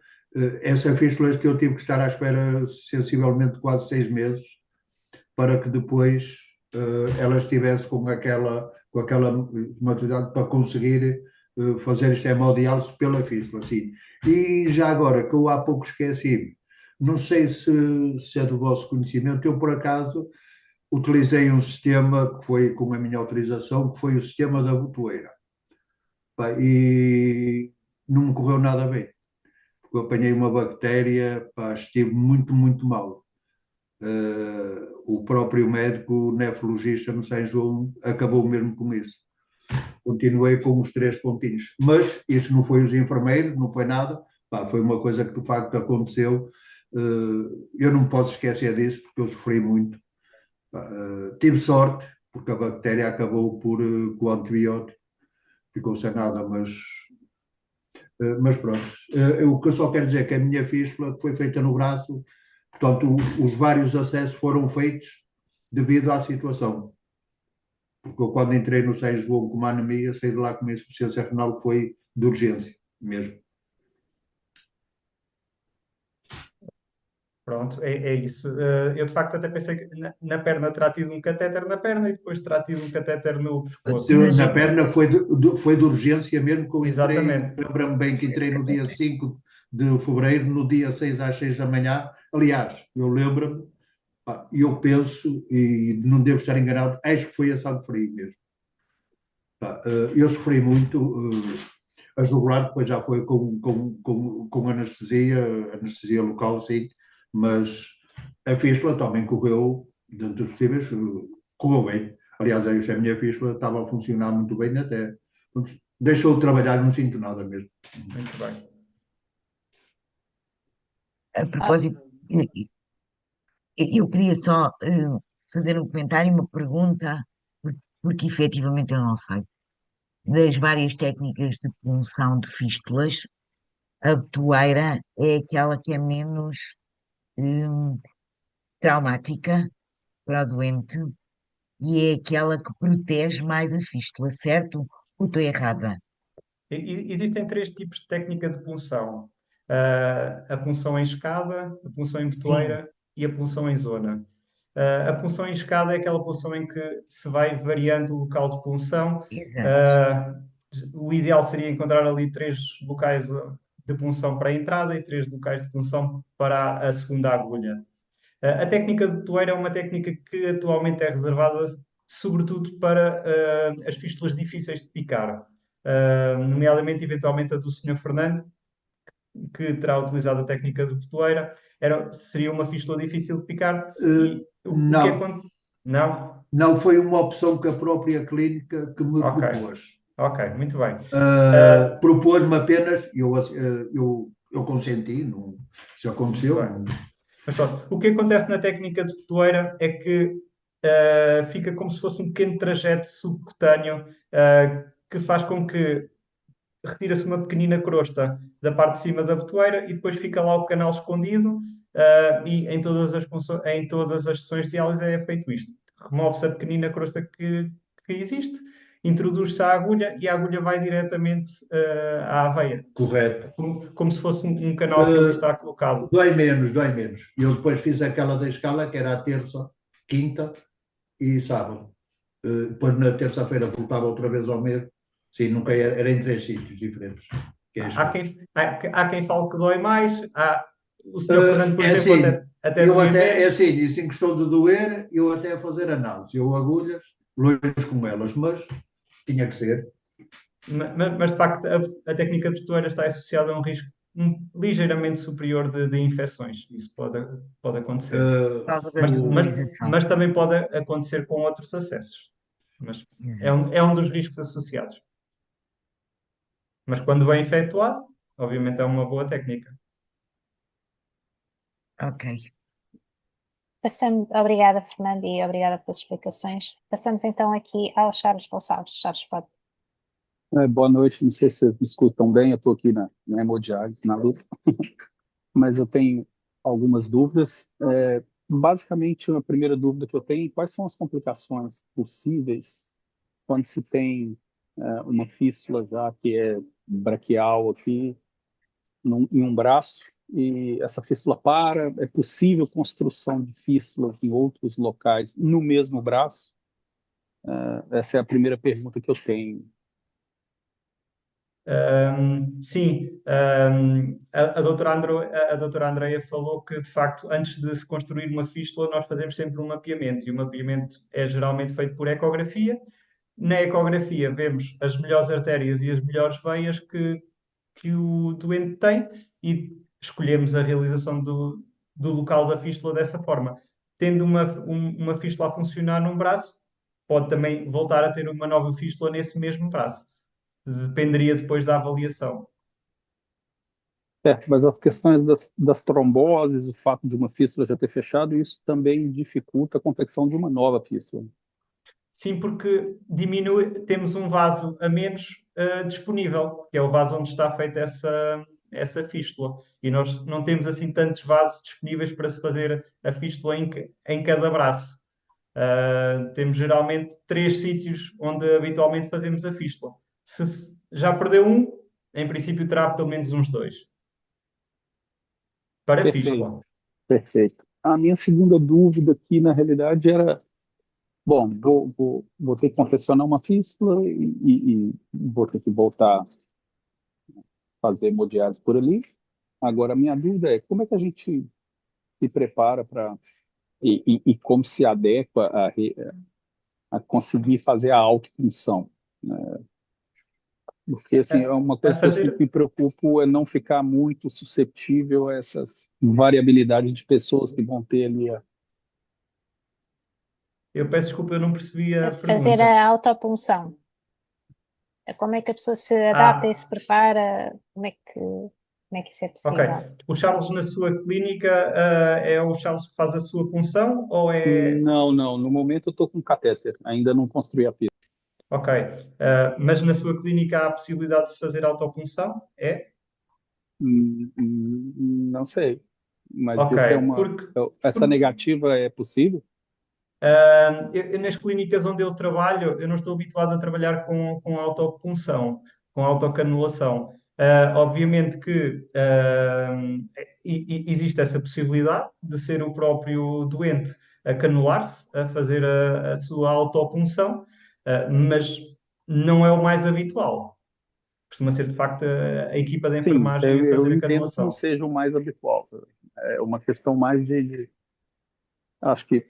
essa fístula que eu tive que estar à espera sensivelmente quase 6 meses para que depois ela estivesse com aquela maturidade para conseguir fazer esta hemodiálise pela fístula. Assim. E já agora, que eu há pouco esqueci, não sei se é do vosso conhecimento, eu por acaso utilizei um sistema que foi com a minha autorização, que foi o sistema da botoeira. Pá, e não me correu nada bem, porque eu apanhei uma bactéria, pá, estive muito, muito mal. O próprio médico, o nefrologista no São João, acabou mesmo com isso. Continuei com os 3 pontinhos. Mas isso não foi os enfermeiros, não foi nada, pá, foi uma coisa que de facto aconteceu. Eu não me posso esquecer disso porque eu sofri muito. Tive sorte, porque a bactéria acabou com o antibiótico, ficou sem nada, mas pronto. O que eu só quero dizer é que a minha fístula foi feita no braço, portanto, os vários acessos foram feitos devido à situação. Porque eu, quando entrei no São João com uma anemia, saí de lá com uma insuficiência renal, foi de urgência mesmo. Pronto, é isso. Eu de facto até pensei que na perna terá tido um catéter na perna e depois terá tido um catéter no pescoço. Mas Na perna foi de urgência mesmo que eu entrei. Exatamente. Lembro-me bem que entrei no dia 5 de fevereiro, no dia 6 às 6 da manhã. Aliás, eu lembro-me, e eu penso, e não devo estar enganado, acho que foi a Santo Frio mesmo. Eu sofri muito. A jugular depois já foi com anestesia local, sim, mas a fístula também correu, dentro dos possíveis, correu bem. Aliás, a minha fístula estava a funcionar muito bem até. Deixou de trabalhar, não sinto nada mesmo. Muito bem. a propósito, eu queria só fazer um comentário, uma pergunta, porque efetivamente eu não sei. Das várias técnicas de punção de fístulas, a betoeira é aquela que é menos hum, traumática para o doente e é aquela que protege mais a fístula, certo? Ou estou errada? Existem três tipos de técnica de punção. A punção em escada, a punção em Sim, betoeira e a punção em zona. A punção em escada é aquela punção em que se vai variando o local de punção. exato. Ah, o ideal seria encontrar ali três locais de punção para a entrada e três locais de punção para a segunda agulha. A técnica de betoeira é uma técnica que atualmente é reservada sobretudo para as fístulas difíceis de picar, nomeadamente, eventualmente, a do Sr. Fernando, que terá utilizado a técnica de betoeira. Seria uma fístula difícil de picar e o que Não, acontece? Não? não foi uma opção que a própria clínica que me Ok, propôs. ok, muito bem. Uh, Propôs-me apenas, eu consenti, não, isso Muito aconteceu. bem. Mas pronto, o que acontece na técnica de betoeira é que fica como se fosse um pequeno trajeto subcutâneo que faz com que retira-se uma pequenina crosta da parte de cima da betoeira e depois fica lá o canal escondido e em todas as sessões de diálise é feito isto. Remove-se a pequenina crosta que existe, introduz-se a agulha e a agulha vai diretamente à veia, Correto. como se fosse um canal que ali Uh, está colocado. Dói menos, dói menos. Eu depois fiz aquela da escala, que era a terça, quinta e sábado. Depois na terça-feira voltava outra vez ao mesmo. Sim, nunca era em três sítios diferentes. Que é a Há escala. quem fale que dói mais, o senhor Fernando, por É exemplo, assim, até doía é menos. assim, isso em questão de doer, eu até a fazer análise, eu agulhas, longe com elas, mas tinha que ser. Mas de facto, a técnica de betoeira está associada a um risco ligeiramente superior de infecções. Isso pode acontecer. Por causa da Mas, mas, desmobilização. mas também pode acontecer com outros acessos. Mas é Exato. um dos riscos associados. Mas quando bem efetuado, obviamente é uma boa técnica. Ok. Obrigada, Fernando, e obrigada pelas explicações. Passamos então aqui ao Charles Gonçalves. Charles, pode. Boa noite, não sei se vocês me escutam bem, eu estou aqui na hemodiálise, na luta, mas eu tenho algumas dúvidas. Basicamente, a primeira dúvida que eu tenho, quais são as complicações possíveis quando se tem uma fístula já que é braquial aqui em um braço e essa fístula para, é possível construção de fístula em outros locais no mesmo braço? Essa é a primeira pergunta que eu tenho. Sim, a doutora Andreia falou que, de facto, antes de se construir uma fístula, nós fazemos sempre um mapeamento, e o mapeamento é geralmente feito por ecografia. Na ecografia, vemos as melhores artérias e as melhores veias que o doente tem e escolhemos a realização do local da fístula dessa forma. Tendo uma fístula a funcionar num braço, pode também voltar a ter uma nova fístula nesse mesmo braço. Dependeria depois da avaliação. Mas as questões das tromboses, o fato de uma fístula já ter fechado, isso também dificulta a confecção de uma nova fístula. Sim, porque diminui, temos um vaso a menos disponível, que é o vaso onde está feita essa fístula. E nós não temos assim tantos vasos disponíveis para se fazer a fístula em cada braço. Temos geralmente 3 sítios onde habitualmente fazemos a fístula. Se já perdeu um, em princípio terá pelo menos uns 2 para a Perfeito, fístula. perfeito. A minha segunda dúvida aqui, na realidade, era: bom, vou ter que confeccionar uma fístula e vou ter que voltar a fazer hemodiálise por ali. Agora, a minha dúvida é como é que a gente se prepara para e como se adequa a conseguir fazer a autopunção, né? Porque, assim, é uma A coisa que eu sempre fazer, me preocupo é não ficar muito suscetível a essas variabilidades de pessoas que vão ter ali. eu peço desculpa, eu não percebi A a fazer pergunta. a autopunção. Como é que a pessoa se adapta e se Ah, prepara? Como é que isso é ok. possível? O Charles na sua clínica, é o Charles que faz a sua punção ou é. Não, não, no momento eu estou com catéter, ainda não construí a pista. Ok. Mas na sua clínica há a possibilidade de se fazer autopunção? É? Não sei, mas Ok. isso Porque, essa negativa é possível? nas clínicas onde eu trabalho, eu não estou habituado a trabalhar com autopunção, com autocanulação. Obviamente que existe essa possibilidade de ser o próprio doente a canular-se, a fazer a sua autopunção, mas não é o mais habitual. Costuma ser, de facto, a equipa da Sim, enfermagem a eu fazer a entendo que não canulação. seja o mais habitual. É uma questão mais acho que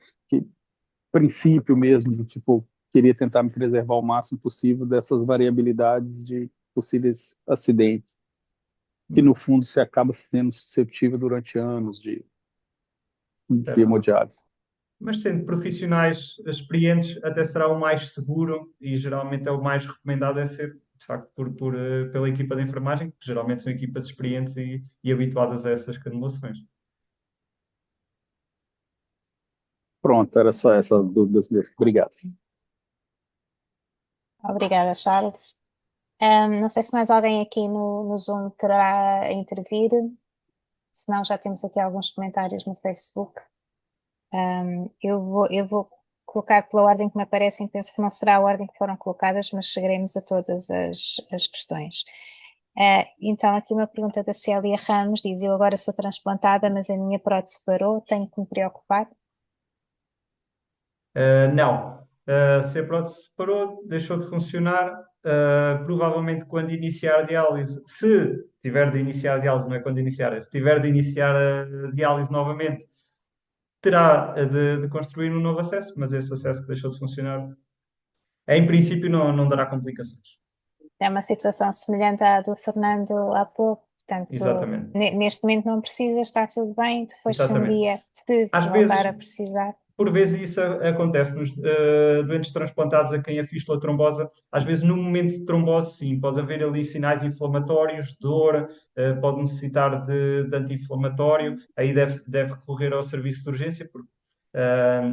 princípio mesmo, de tipo, queria tentar me preservar o máximo possível dessas variabilidades de possíveis acidentes, que no fundo você acaba sendo suscetível durante anos de Certo. hemodiálise. Mas sendo profissionais experientes, até será o mais seguro e geralmente é o mais recomendado é ser, de facto, pela equipa de enfermagem, que geralmente são equipas experientes e habituadas a essas canulações. Pronto, era só essas dúvidas mesmo. Obrigado. Obrigada, Charles. Não sei se mais alguém aqui no Zoom querá intervir. Se não, já temos aqui alguns comentários no Facebook. Eu vou colocar pela ordem que me aparecem, penso que não será a ordem que foram colocadas, mas chegaremos a todas as questões. Então, aqui uma pergunta da Célia Ramos diz: eu agora sou transplantada, mas a minha prótese parou, tenho que me preocupar? Não. Se a prótese parou, deixou de funcionar, provavelmente quando iniciar a diálise, se tiver de iniciar a diálise, não é quando iniciar, é se tiver de iniciar a diálise novamente, terá de construir um novo acesso, mas esse acesso que deixou de funcionar, em princípio, não dará complicações. É uma situação semelhante à do Fernando há pouco, portanto, Exatamente. neste momento não precisa, está tudo bem, depois se um Exatamente. dia se Às voltar vezes, a precisar. por vezes, isso acontece nos doentes transplantados a quem a fístula trombosa. Às vezes, no momento de trombose, sim, pode haver ali sinais inflamatórios, dor, pode necessitar de anti-inflamatório. Aí deve recorrer ao serviço de urgência, porque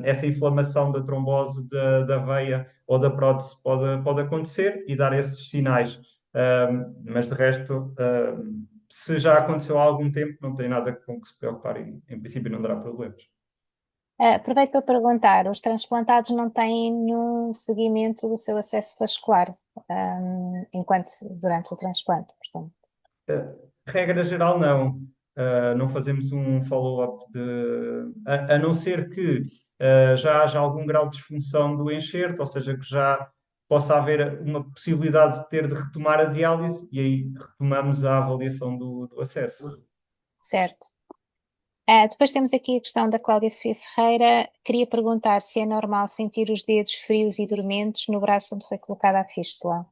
essa inflamação da trombose da veia ou da prótese pode acontecer e dar esses sinais. Mas de resto, se já aconteceu há algum tempo, não tem nada com que se preocupar e, em princípio, não dará problemas. Aproveito para perguntar: os transplantados não têm nenhum seguimento do seu acesso vascular, durante o transplante, portanto. Regra geral, não. Não fazemos um follow-up a não ser que já haja algum grau de disfunção do enxerto, ou seja, que já possa haver uma possibilidade de ter de retomar a diálise e aí retomamos a avaliação do acesso. Certo. Depois temos aqui a questão da Cláudia Sofia Ferreira. Queria perguntar se é normal sentir os dedos frios e dormentes no braço onde foi colocada a fístula.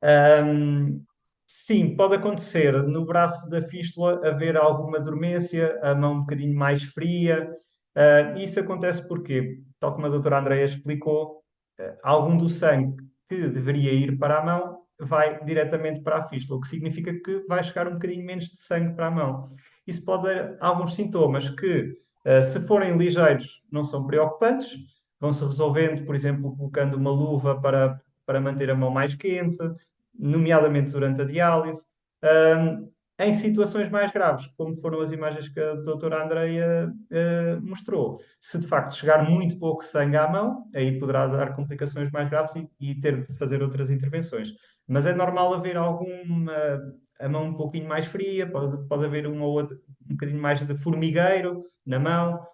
Ahm, sim, pode acontecer no braço da fístula haver alguma dormência, a mão um bocadinho mais fria. Isso acontece porque, tal como a doutora Andreia explicou, algum do sangue que deveria ir para a mão vai diretamente para a fístula, o que significa que vai chegar um bocadinho menos de sangue para a mão. Isso pode dar alguns sintomas que, se forem ligeiros, não são preocupantes, vão-se resolvendo, por exemplo, colocando uma luva para manter a mão mais quente, nomeadamente durante a diálise. Em situações mais graves, como foram as imagens que a doutora Andreia mostrou, se de facto chegar muito pouco sangue à mão, aí poderá dar complicações mais graves e ter de fazer outras intervenções. Mas é normal haver alguma a mão um pouquinho mais fria, pode haver uma ou outra, um bocadinho mais de formigueiro na mão,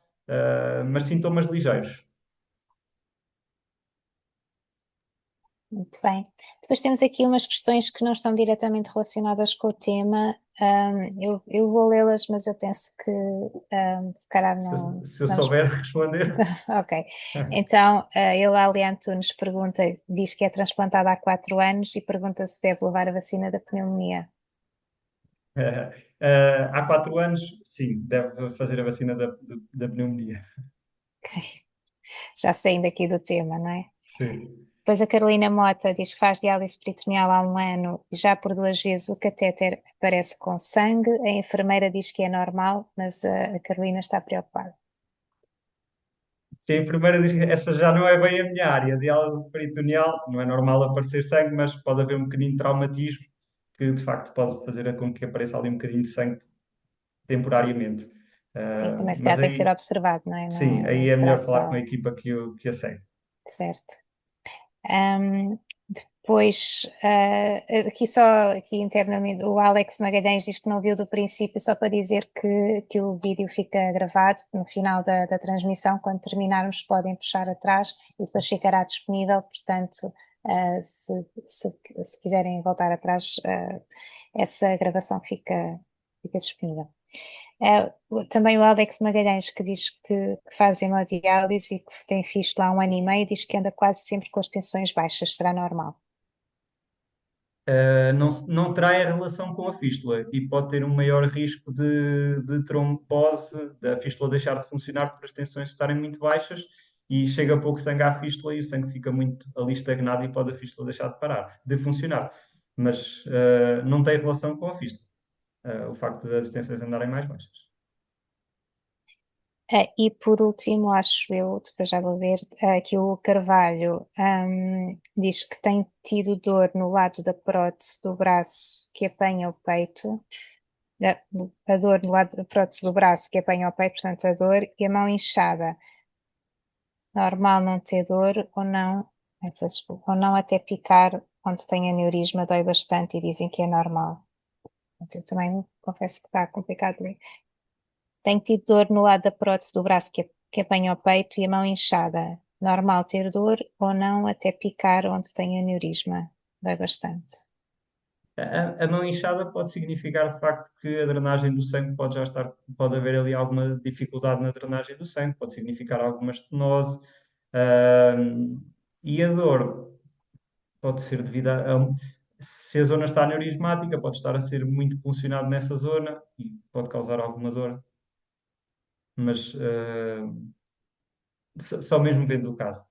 mas sintomas ligeiros. Muito bem. Depois temos aqui umas questões que não estão diretamente relacionadas com o tema. Eu vou lê-las, mas eu penso que se calhar não Se eu vamos. souber responder. Ok. Então, ele, Ali Antunes, pergunta, diz que é transplantado há 4 anos e pergunta se deve levar a vacina da pneumonia. Há 4 anos, sim, deve fazer a vacina da pneumonia. Já saindo aqui do tema, não é? Sim. Depois a Carolina Mota diz que faz diálise peritoneal há 1 ano e já por 2 vezes o catéter aparece com sangue. A enfermeira diz que é normal, mas a Carolina está preocupada. Sim, a enfermeira diz que essa já não é bem a minha área, diálise peritoneal, não é normal aparecer sangue, mas pode haver um bocadinho de traumatismo que de facto pode fazer com que apareça ali um bocadinho de sangue temporariamente. Sim, também se Mas calhar tem que ser aí, observado, não é? sim, Não aí é será melhor falar com a só equipa que a segue. certo. Ahm, Depois, aqui só, aqui internamente, o Alex Magalhães diz que não viu do princípio, só para dizer que o vídeo fica gravado no final da transmissão, quando terminarmos podem puxar atrás e depois ficará disponível, portanto, se quiserem voltar atrás, essa gravação fica disponível. Também o Alex Magalhães, que diz que faz hemodiálise e que tem fístula há 1 ano e meio, diz que anda quase sempre com as tensões baixas, será normal? Não terá relação com a fístula e pode ter um maior risco de trombose, da fístula deixar de funcionar por as tensões estarem muito baixas e chega pouco sangue à fístula e o sangue fica muito ali estagnado e pode a fístula deixar de parar, de funcionar. Mas não tem relação com a fístula, o facto das tensões andarem mais baixas. E por último, acho eu, depois já vou ver, que o Carvalho diz que tem tido dor no lado da prótese do braço que apanha o peito, a dor no lado da prótese do braço que apanha o peito, portanto a dor, e a mão inchada. Normal não ter dor ou não até picar onde tem aneurisma, dói bastante e dizem que é normal. Eu também confesso que está complicado ler. Tenho tido dor no lado da prótese do braço que apanha o peito e a mão inchada. Normal ter dor ou não até picar onde tem aneurisma. Dói bastante. A mão inchada pode significar de facto que a drenagem do sangue pode já estar, pode haver ali alguma dificuldade na drenagem do sangue, pode significar alguma estenose, e a dor pode ser devido se a zona está aneurismática, pode estar a ser muito pulsionado nessa zona e pode causar alguma dor, mas só mesmo vendo o caso.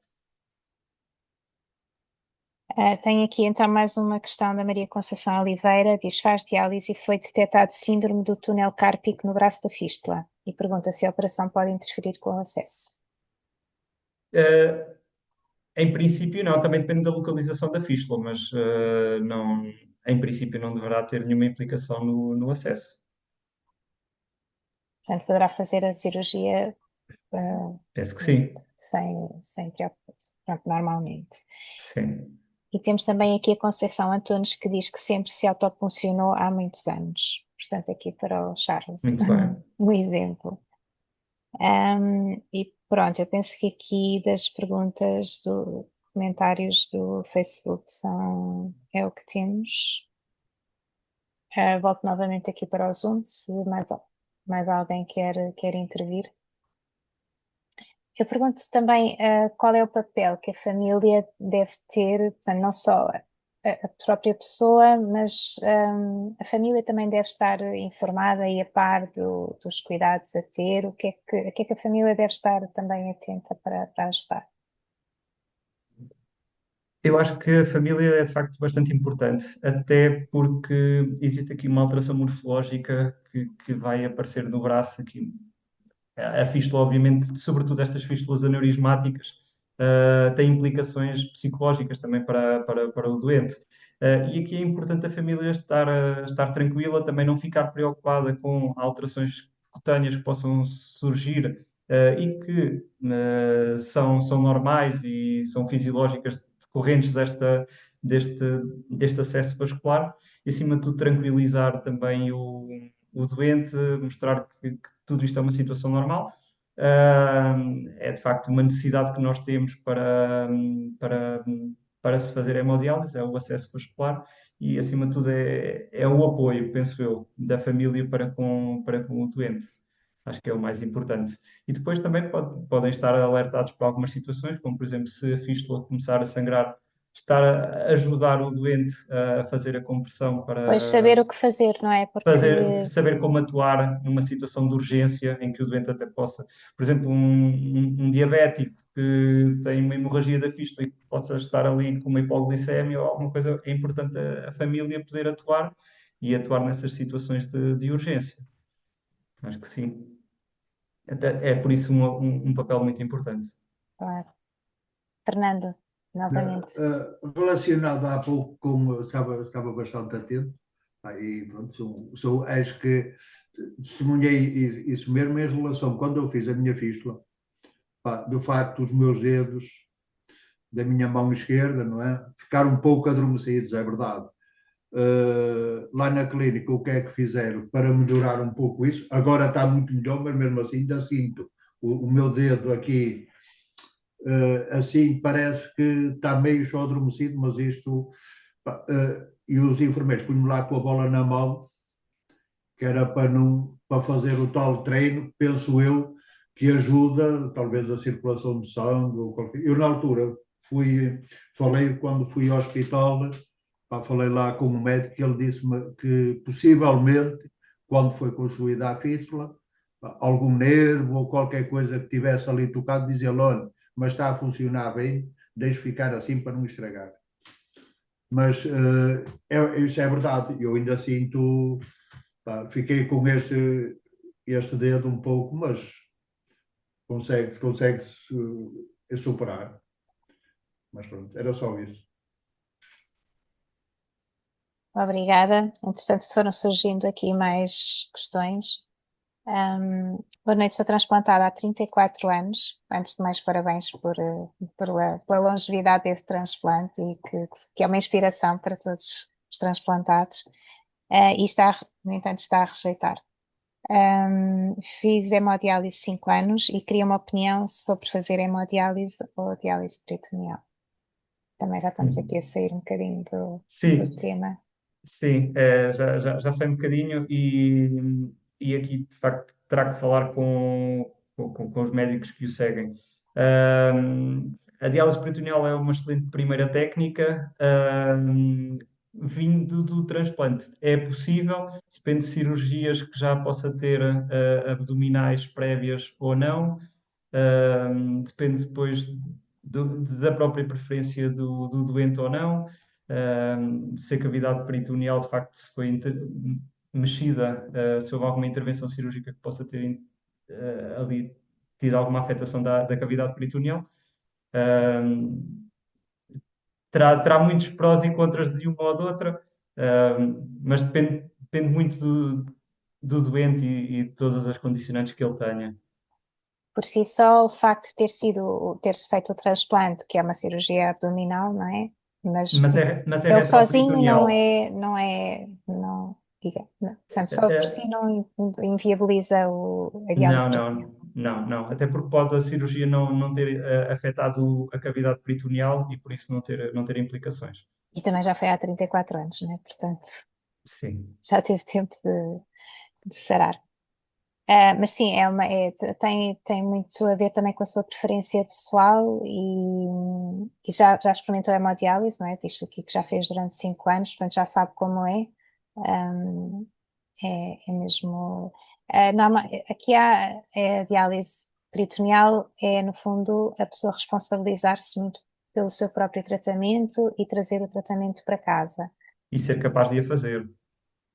Tenho aqui então mais uma questão da Maria Conceição Oliveira. Diz: faz diálise e foi detectado síndrome do túnel cárpico no braço da fístula. E pergunta se a operação pode interferir com o acesso. Uh, Em princípio, não, também depende da localização da fístula, mas não, em princípio não deverá ter nenhuma implicação no acesso. Portanto, poderá fazer a cirurgia Penso que sim. sem preocupação, pronto, normalmente. Sim. E temos também aqui a Conceição Antunes, que diz que sempre se autopuncionou há muitos anos. Portanto, aqui para o Charles, Muito bem. um exemplo. E pronto, eu penso que aqui das perguntas, comentários do Facebook é o que temos. Volto novamente aqui para o Zoom, se mais alguém quer intervir. Eu pergunto também qual é o papel que a família deve ter, portanto, não só a própria pessoa, mas a família também deve estar informada e a par dos cuidados a ter. A que é que a família deve estar também atenta para ajudar? Eu acho que a família é de facto bastante importante, até porque existe aqui uma alteração morfológica que vai aparecer no braço aqui. A fístula, obviamente, sobretudo estas fístulas aneurismáticas, têm implicações psicológicas também para o doente. E aqui é importante a família estar tranquila, também não ficar preocupada com alterações cutâneas que possam surgir, e que são normais e são fisiológicas decorrentes deste, deste acesso vascular, e acima de tudo tranquilizar também o doente, mostrar que tudo isto é uma situação normal. É de facto uma necessidade que nós temos para, para se fazer hemodiálise, é o acesso vascular e, acima de tudo, é o apoio, penso eu, da família para com o doente. Acho que é o mais importante. E depois também podem estar alertados para algumas situações, como por exemplo, se a fístula começar a sangrar, estar a ajudar o doente a fazer a compressão Pois para saber o que fazer, não é? Porque saber como atuar numa situação de urgência em que o doente até possa, por exemplo, um diabético que tem uma hemorragia da fístula e que possa estar ali com uma hipoglicemia ou alguma coisa, é importante a família poder atuar e atuar nessas situações de urgência. Acho que sim. É por isso um papel muito importante. claro. Fernando, novamente. Relacionado há pouco com, estava bastante atento, e pronto, acho que testemunhei isso mesmo em relação, quando eu fiz a minha fístula, pá, de facto os meus dedos da minha mão esquerda, não é? Ficaram um pouco adormecidos, é verdade. Lá na clínica, o que é que fizeram para melhorar um pouco isso? Agora está muito melhor, mas mesmo assim ainda sinto o meu dedo aqui, assim parece que está meio só adormecido, mas isto. Pá, e os enfermeiros punham-me lá com a bola na mão, que era para, não, para fazer o tal treino, penso eu, que ajuda talvez a circulação de sangue ou qualquer. Eu, na altura, falei quando fui ao hospital, pá, falei lá com o médico e ele disse-me que possivelmente, quando foi construída a fístula, pá, algum nervo ou qualquer coisa que tivesse ali tocado, dizia: olha, mas está a funcionar bem, deixe ficar assim para não estragar. Mas isso é verdade, eu ainda sinto, pá, fiquei com este dedo um pouco, mas consegue-se superar. Mas pronto, era só isso. Obrigada. Entretanto, foram surgindo aqui mais questões. Boa noite, sou transplantada há 34 anos. Antes de mais, parabéns pela longevidade desse transplante e que é uma inspiração para todos os transplantados. E no entanto, está a rejeitar. Fiz hemodiálise 5 anos e queria uma opinião sobre fazer hemodiálise ou diálise peritoneal. Também já estamos aqui a sair um bocadinho do Sim, tema. sim, já sei um bocadinho e aqui de facto terá que falar com os médicos que o seguem. A diálise peritoneal é uma excelente primeira técnica, vindo do transplante. É possível, depende de cirurgias que já possa ter, abdominais prévias ou não. Depende depois da própria preferência do doente ou não. Se a cavidade peritoneal de facto se foi mexida, se houve alguma intervenção cirúrgica que possa ter ali tido alguma afetação da cavidade peritoneal. Um, terá muitos prós e contras de uma ou de outra, mas depende muito do doente e de todas as condicionantes que ele tenha. Por si só, o facto de ter-se feito o transplante, que é uma cirurgia abdominal, não é? Mas Mas é ele sozinho retroperitoneal. diga, não. Portanto, Eh, só por si eh, não inviabiliza a diálise Não, peritoneal. não. Até porque pode a cirurgia não ter afetado a cavidade peritoneal e por isso não ter implicações. E também já foi há 34 anos, não é? Portanto, Sim. já teve tempo de sarar. Mas sim, tem muito a ver também com a sua preferência pessoal e já experimentou a hemodiálise, não é? Diz aqui que já fez durante 5 anos, portanto já sabe como é. Um, é mesmo. Aqui há a diálise peritoneal, é no fundo a pessoa responsabilizar-se muito pelo seu próprio tratamento e trazer o tratamento para casa. E ser capaz de a fazer.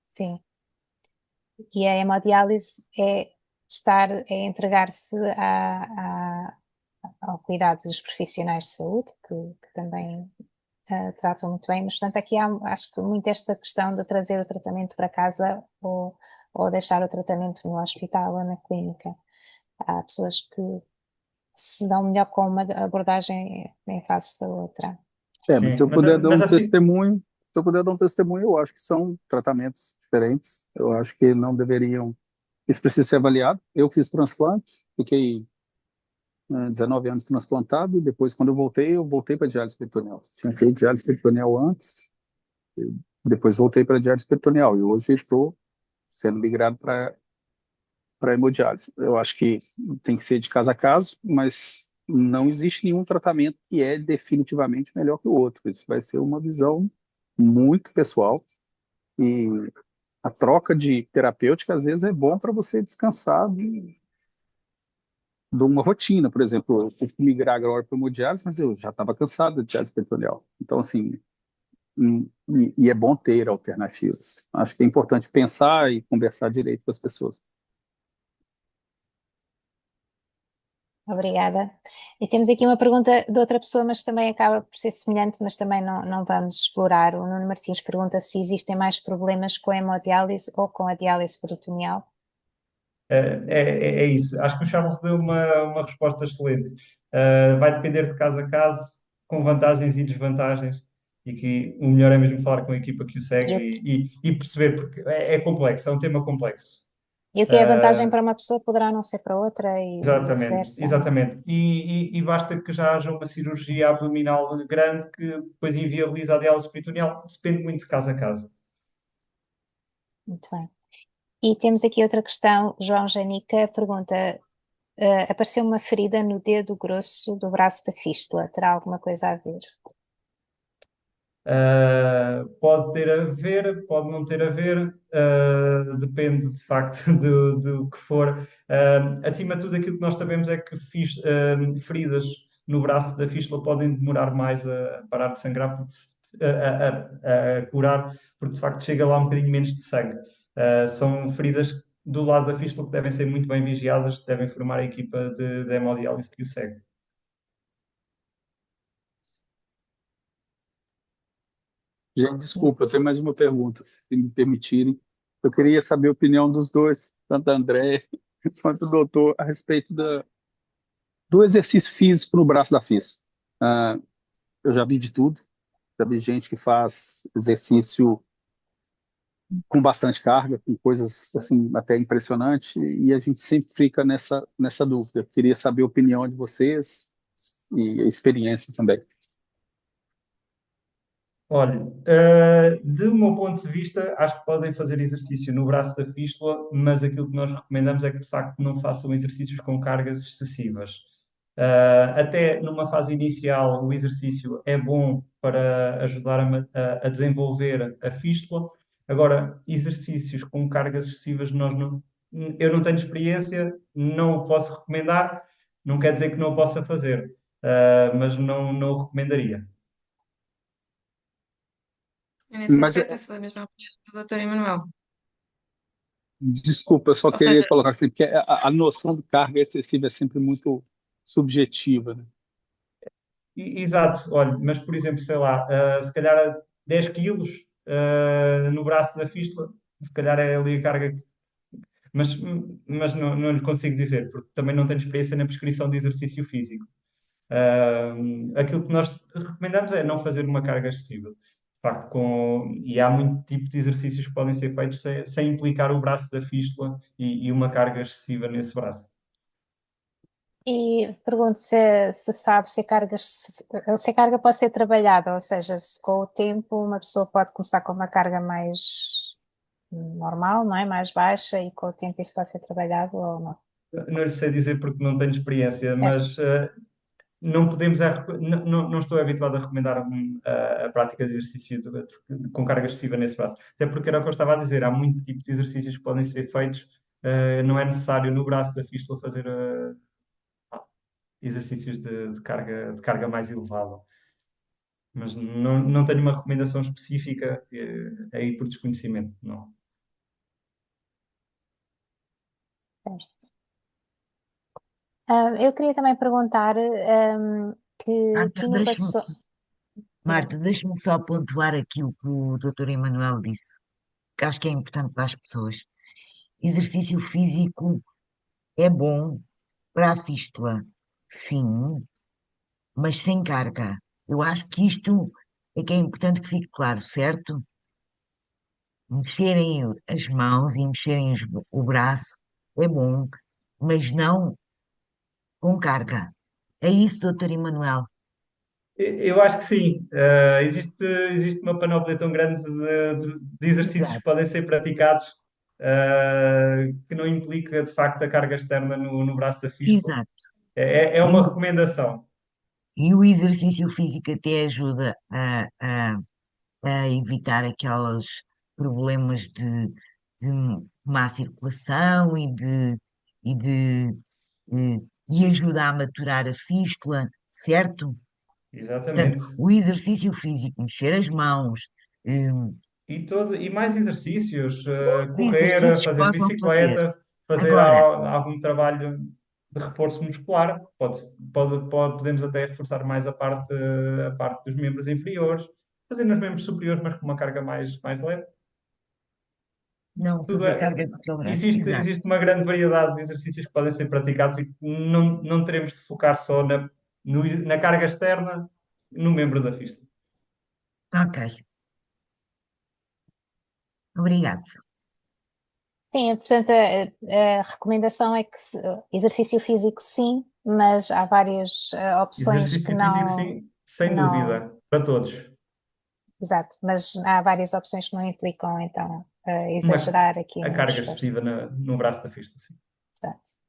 Sim. E a hemodiálise é entregar-se ao cuidado dos profissionais de saúde, que também tratam muito bem, mas portanto aqui há, acho que muito esta questão de trazer o tratamento para casa ou deixar o tratamento no hospital ou na clínica. Há pessoas que se dão melhor com uma abordagem em face da outra. Mas se Sim, eu puder dar mas um assim, testemunho, se eu puder dar um testemunho, eu acho que são tratamentos diferentes. Eu acho que não deveriam. Isso precisa ser avaliado. Eu fiz transplante, fiquei 19 anos transplantado, e depois, quando eu voltei para diálise peritoneal. Tinha feito diálise peritoneal antes, depois voltei para diálise peritoneal, e hoje estou sendo migrado para hemodiálise. Eu acho que tem que ser de caso a caso, mas não existe nenhum tratamento que é definitivamente melhor que o outro. Isso vai ser uma visão muito pessoal, e a troca de terapêutica às vezes é bom para você descansar de uma rotina. Por exemplo, eu tive que migrar agora para hemodiálise, mas eu já estava cansado de diálise peritoneal. Então, assim, e é bom ter alternativas. Acho que é importante pensar e conversar direito com as pessoas. Obrigada. E temos aqui uma pergunta de outra pessoa, mas também acaba por ser semelhante, mas também não vamos explorar. O Nuno Martins pergunta se existem mais problemas com a hemodiálise ou com a diálise peritoneal. É isso. Acho que o Charles deu uma resposta excelente. Vai depender de caso a caso, com vantagens e desvantagens, e que o melhor é mesmo falar com a equipa que o segue E o, e perceber, porque é complexo, é um tema complexo. e o que é a vantagem para uma pessoa poderá não ser para outra e Exatamente, vice-versa. exatamente. E basta que já haja uma cirurgia abdominal grande que depois inviabiliza a diálise peritoneal. Depende muito de caso a caso. Muito bem. E temos aqui outra questão. João Janica pergunta: apareceu uma ferida no dedo grosso do braço da fístula. Terá alguma coisa a ver? Pode ter a ver, pode não ter a ver, depende de facto do que for. Acima de tudo, aquilo que nós sabemos é que feridas no braço da fístula podem demorar mais a parar de sangrar, a curar, porque de facto chega lá um bocadinho menos de sangue. São feridas do lado da fístula que devem ser muito bem vigiadas, devem formar a equipa de hemodiálise que o segue. Gente, desculpa, eu tenho mais uma pergunta, se me permitirem. Eu queria saber a opinião dos dois, tanto da André quanto do doutor, a respeito do exercício físico no braço da fístula. Ah, eu já vi de tudo, já vi gente que faz exercício com bastante carga, com coisas assim até impressionantes, e a gente sempre fica nessa dúvida. Eu queria saber a opinião de vocês e a experiência também. Olha, do meu ponto de vista, acho que podem fazer exercício no braço da fístula, mas aquilo que nós recomendamos é que de facto não façam exercícios com cargas excessivas. Até numa fase inicial, o exercício é bom para ajudar a desenvolver a fístula. Agora, exercícios com cargas excessivas, eu não tenho experiência, não o posso recomendar, não quer dizer que não o possa fazer, mas não o recomendaria. Nesse Mas, aspecto, eu sou da mesma opinião do Dr. Emanuel. desculpa, eu só Ou queria seja, colocar assim, porque a noção de carga excessiva é sempre muito subjetiva, né? Exato, olha, mas por exemplo, sei lá, se calhar 10 quilos no braço da fístula, se calhar é ali a carga, mas não lhe consigo dizer, porque também não tenho experiência na prescrição de exercício físico. Aquilo que nós recomendamos é não fazer uma carga excessiva. De facto, e há muito tipo de exercícios que podem ser feitos sem implicar o braço da fístula e uma carga excessiva nesse braço. E pergunto se sabe se a carga pode ser trabalhada, ou seja, se com o tempo uma pessoa pode começar com uma carga mais normal, não é? Mais baixa, e com o tempo isso pode ser trabalhado ou não. Não lhe sei dizer porque não tenho experiência, Certo. mas não podemos, não estou habituado a recomendar a prática de exercício com carga excessiva nesse braço. Até porque era o que eu estava a dizer, há muito tipo de exercícios que podem ser feitos, não é necessário no braço da fístula fazer exercícios de carga mais elevada. mas não tenho uma recomendação específica aí por desconhecimento, não. Certo. Eu queria também perguntar que Marta, deixe-me inovações. Marta, deixe-me só pontuar aqui o que o doutor Emanuel disse, que acho que é importante para as pessoas. Exercício físico é bom para a fístula, sim, mas sem carga. Eu acho que isto é que é importante que fique claro, certo? Mexerem as mãos e mexerem o braço é bom, mas não com carga. É isso, doutor Emanuel. Eu acho que sim. Existe uma panóplia tão grande de exercícios que Exato, podem ser praticados, que não implica, de facto, a carga externa no braço da fístula. exato. É E uma o, recomendação. e o exercício físico até ajuda a evitar aqueles problemas de má circulação e de e ajuda a maturar a fístula, certo? Portanto, Exatamente. o exercício físico, mexer as mãos, eh, E mais exercícios, todos os correr, exercícios que fazer possam fazer. bicicleta, fazer Agora, algum trabalho de reforço muscular. Podemos até reforçar mais a parte dos membros inferiores, fazer nos membros superiores, mas com uma carga mais leve. não Tudo fazer é, carga contra o braço, exato. existe uma grande variedade de exercícios que podem ser praticados e que não teremos de focar só na carga externa, no membro da fístula. Ok, obrigado. Sim, portanto, a recomendação é que exercício físico sim, mas há várias opções que Exercício físico, sim, sem não, dúvida, para todos. exato, mas há várias opções que não implicam então Uma, exagerar aqui a no carga esforço. excessiva no braço da fístula, sim. Exato.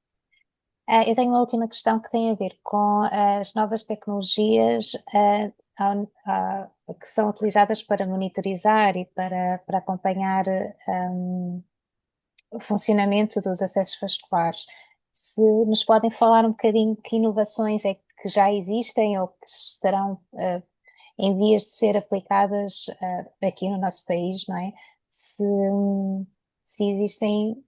Eu tenho uma última questão que tem a ver com as novas tecnologias que são utilizadas para monitorizar e para acompanhar o funcionamento dos acessos vasculares. Se nos podem falar um bocadinho que inovações é que já existem ou que estarão em vias de ser aplicadas aqui no nosso país, não é? Se existem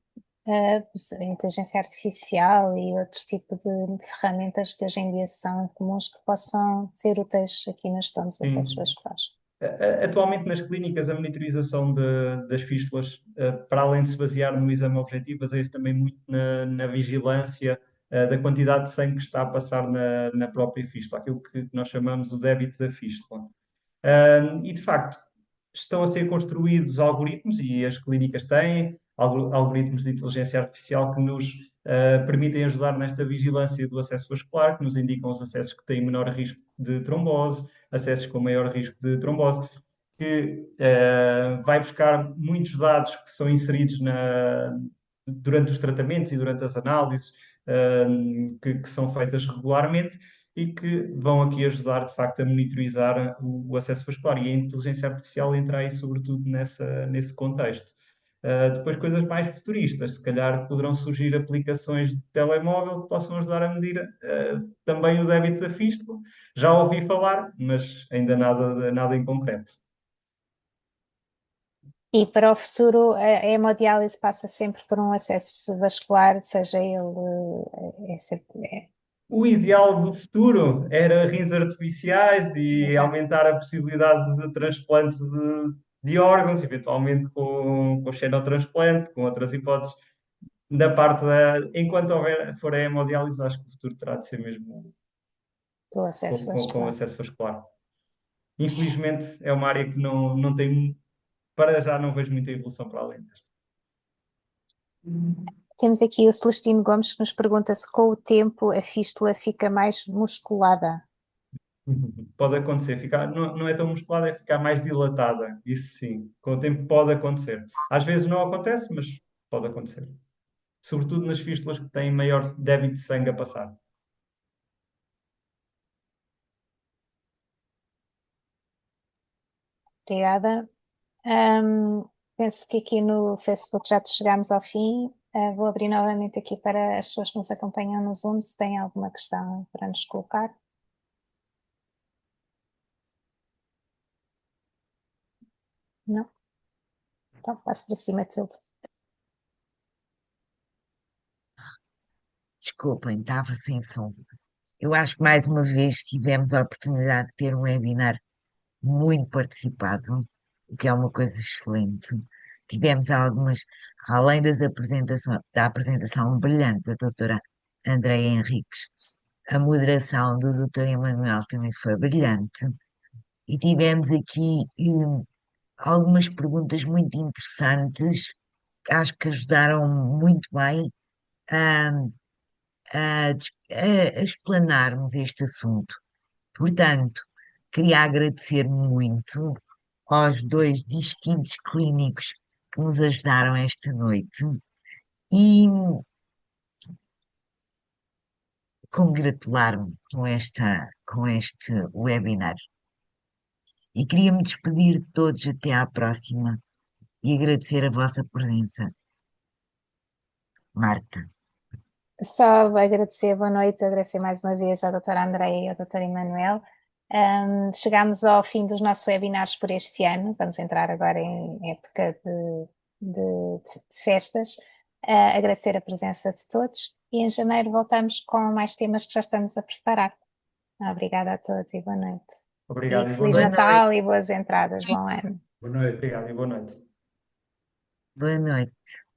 inteligência artificial e outro tipo de ferramentas que hoje em dia são comuns que possam ser úteis aqui na gestão dos acessos Sim. vasculares. Atualmente nas clínicas a monitorização das fístulas, para além de se basear no exame objetivo, baseia-se também muito na vigilância, da quantidade de sangue que está a passar na própria fístula, aquilo que nós chamamos o débito da fístula. E de facto, estão a ser construídos algoritmos, e as clínicas têm algoritmos de inteligência artificial que nos permitem ajudar nesta vigilância do acesso vascular, que nos indicam os acessos que têm menor risco de trombose, acessos com maior risco de trombose, que vai buscar muitos dados que são inseridos durante os tratamentos e durante as análises que são feitas regularmente e que vão aqui ajudar, de facto, a monitorizar o acesso vascular. E a inteligência artificial entra aí, sobretudo, nesse contexto. Depois, coisas mais futuristas, se calhar poderão surgir aplicações de telemóvel que possam ajudar a medir também o débito da fístula. Já ouvi falar, mas ainda nada em concreto. E para o futuro, a hemodiálise passa sempre por um acesso vascular, seja ele O ideal do futuro era rins artificiais e exato. aumentar a possibilidade de transplante de órgãos, eventualmente com xenotransplante, com outras hipóteses. Da parte enquanto for a hemodiálise, acho que o futuro terá de ser mesmo O acesso com vascular. acesso vascular. Infelizmente, é uma área que não tem, para já não vejo muita evolução para além desta. Temos aqui o Celestino Gomes que nos pergunta se com o tempo a fístula fica mais musculada. Pode acontecer, não é tão musculada, é ficar mais dilatada. Isso sim, com o tempo pode acontecer. Às vezes não acontece, mas pode acontecer. Sobretudo nas fístulas que têm maior débito de sangue a passar. Obrigada. Ahm, Penso que aqui no Facebook já chegámos ao fim. Vou abrir novamente aqui para as pessoas que nos acompanham no Zoom, se têm alguma questão para nos colocar. Não? Então passo para cima de tudo. Desculpem, estava sem som. Eu acho que mais uma vez tivemos a oportunidade de ter um webinar muito participado, o que é uma coisa excelente. Tivemos algumas, além da apresentação brilhante da doutora Andréia Henriques, a moderação do doutor Emanuel também foi brilhante. E tivemos aqui algumas perguntas muito interessantes, que acho que ajudaram muito bem a, a explanarmos este assunto. Portanto, queria agradecer muito aos dois distintos clínicos que nos ajudaram esta noite e congratular-me com este webinar. E queria me despedir de todos até à próxima e agradecer a vossa presença. Marta. Só agradecer, boa noite, agradecer mais uma vez à doutora Andréia e ao doutor Emanuel. Chegámos ao fim dos nossos webinars por este ano, vamos entrar agora em época de festas. Agradecer a presença de todos e em janeiro voltamos com mais temas que já estamos a preparar. Obrigada a todos e boa noite. Obrigado E e boa Feliz noite. Natal e boas entradas, bom ano. Boa noite. Obrigado e boa noite. Boa noite.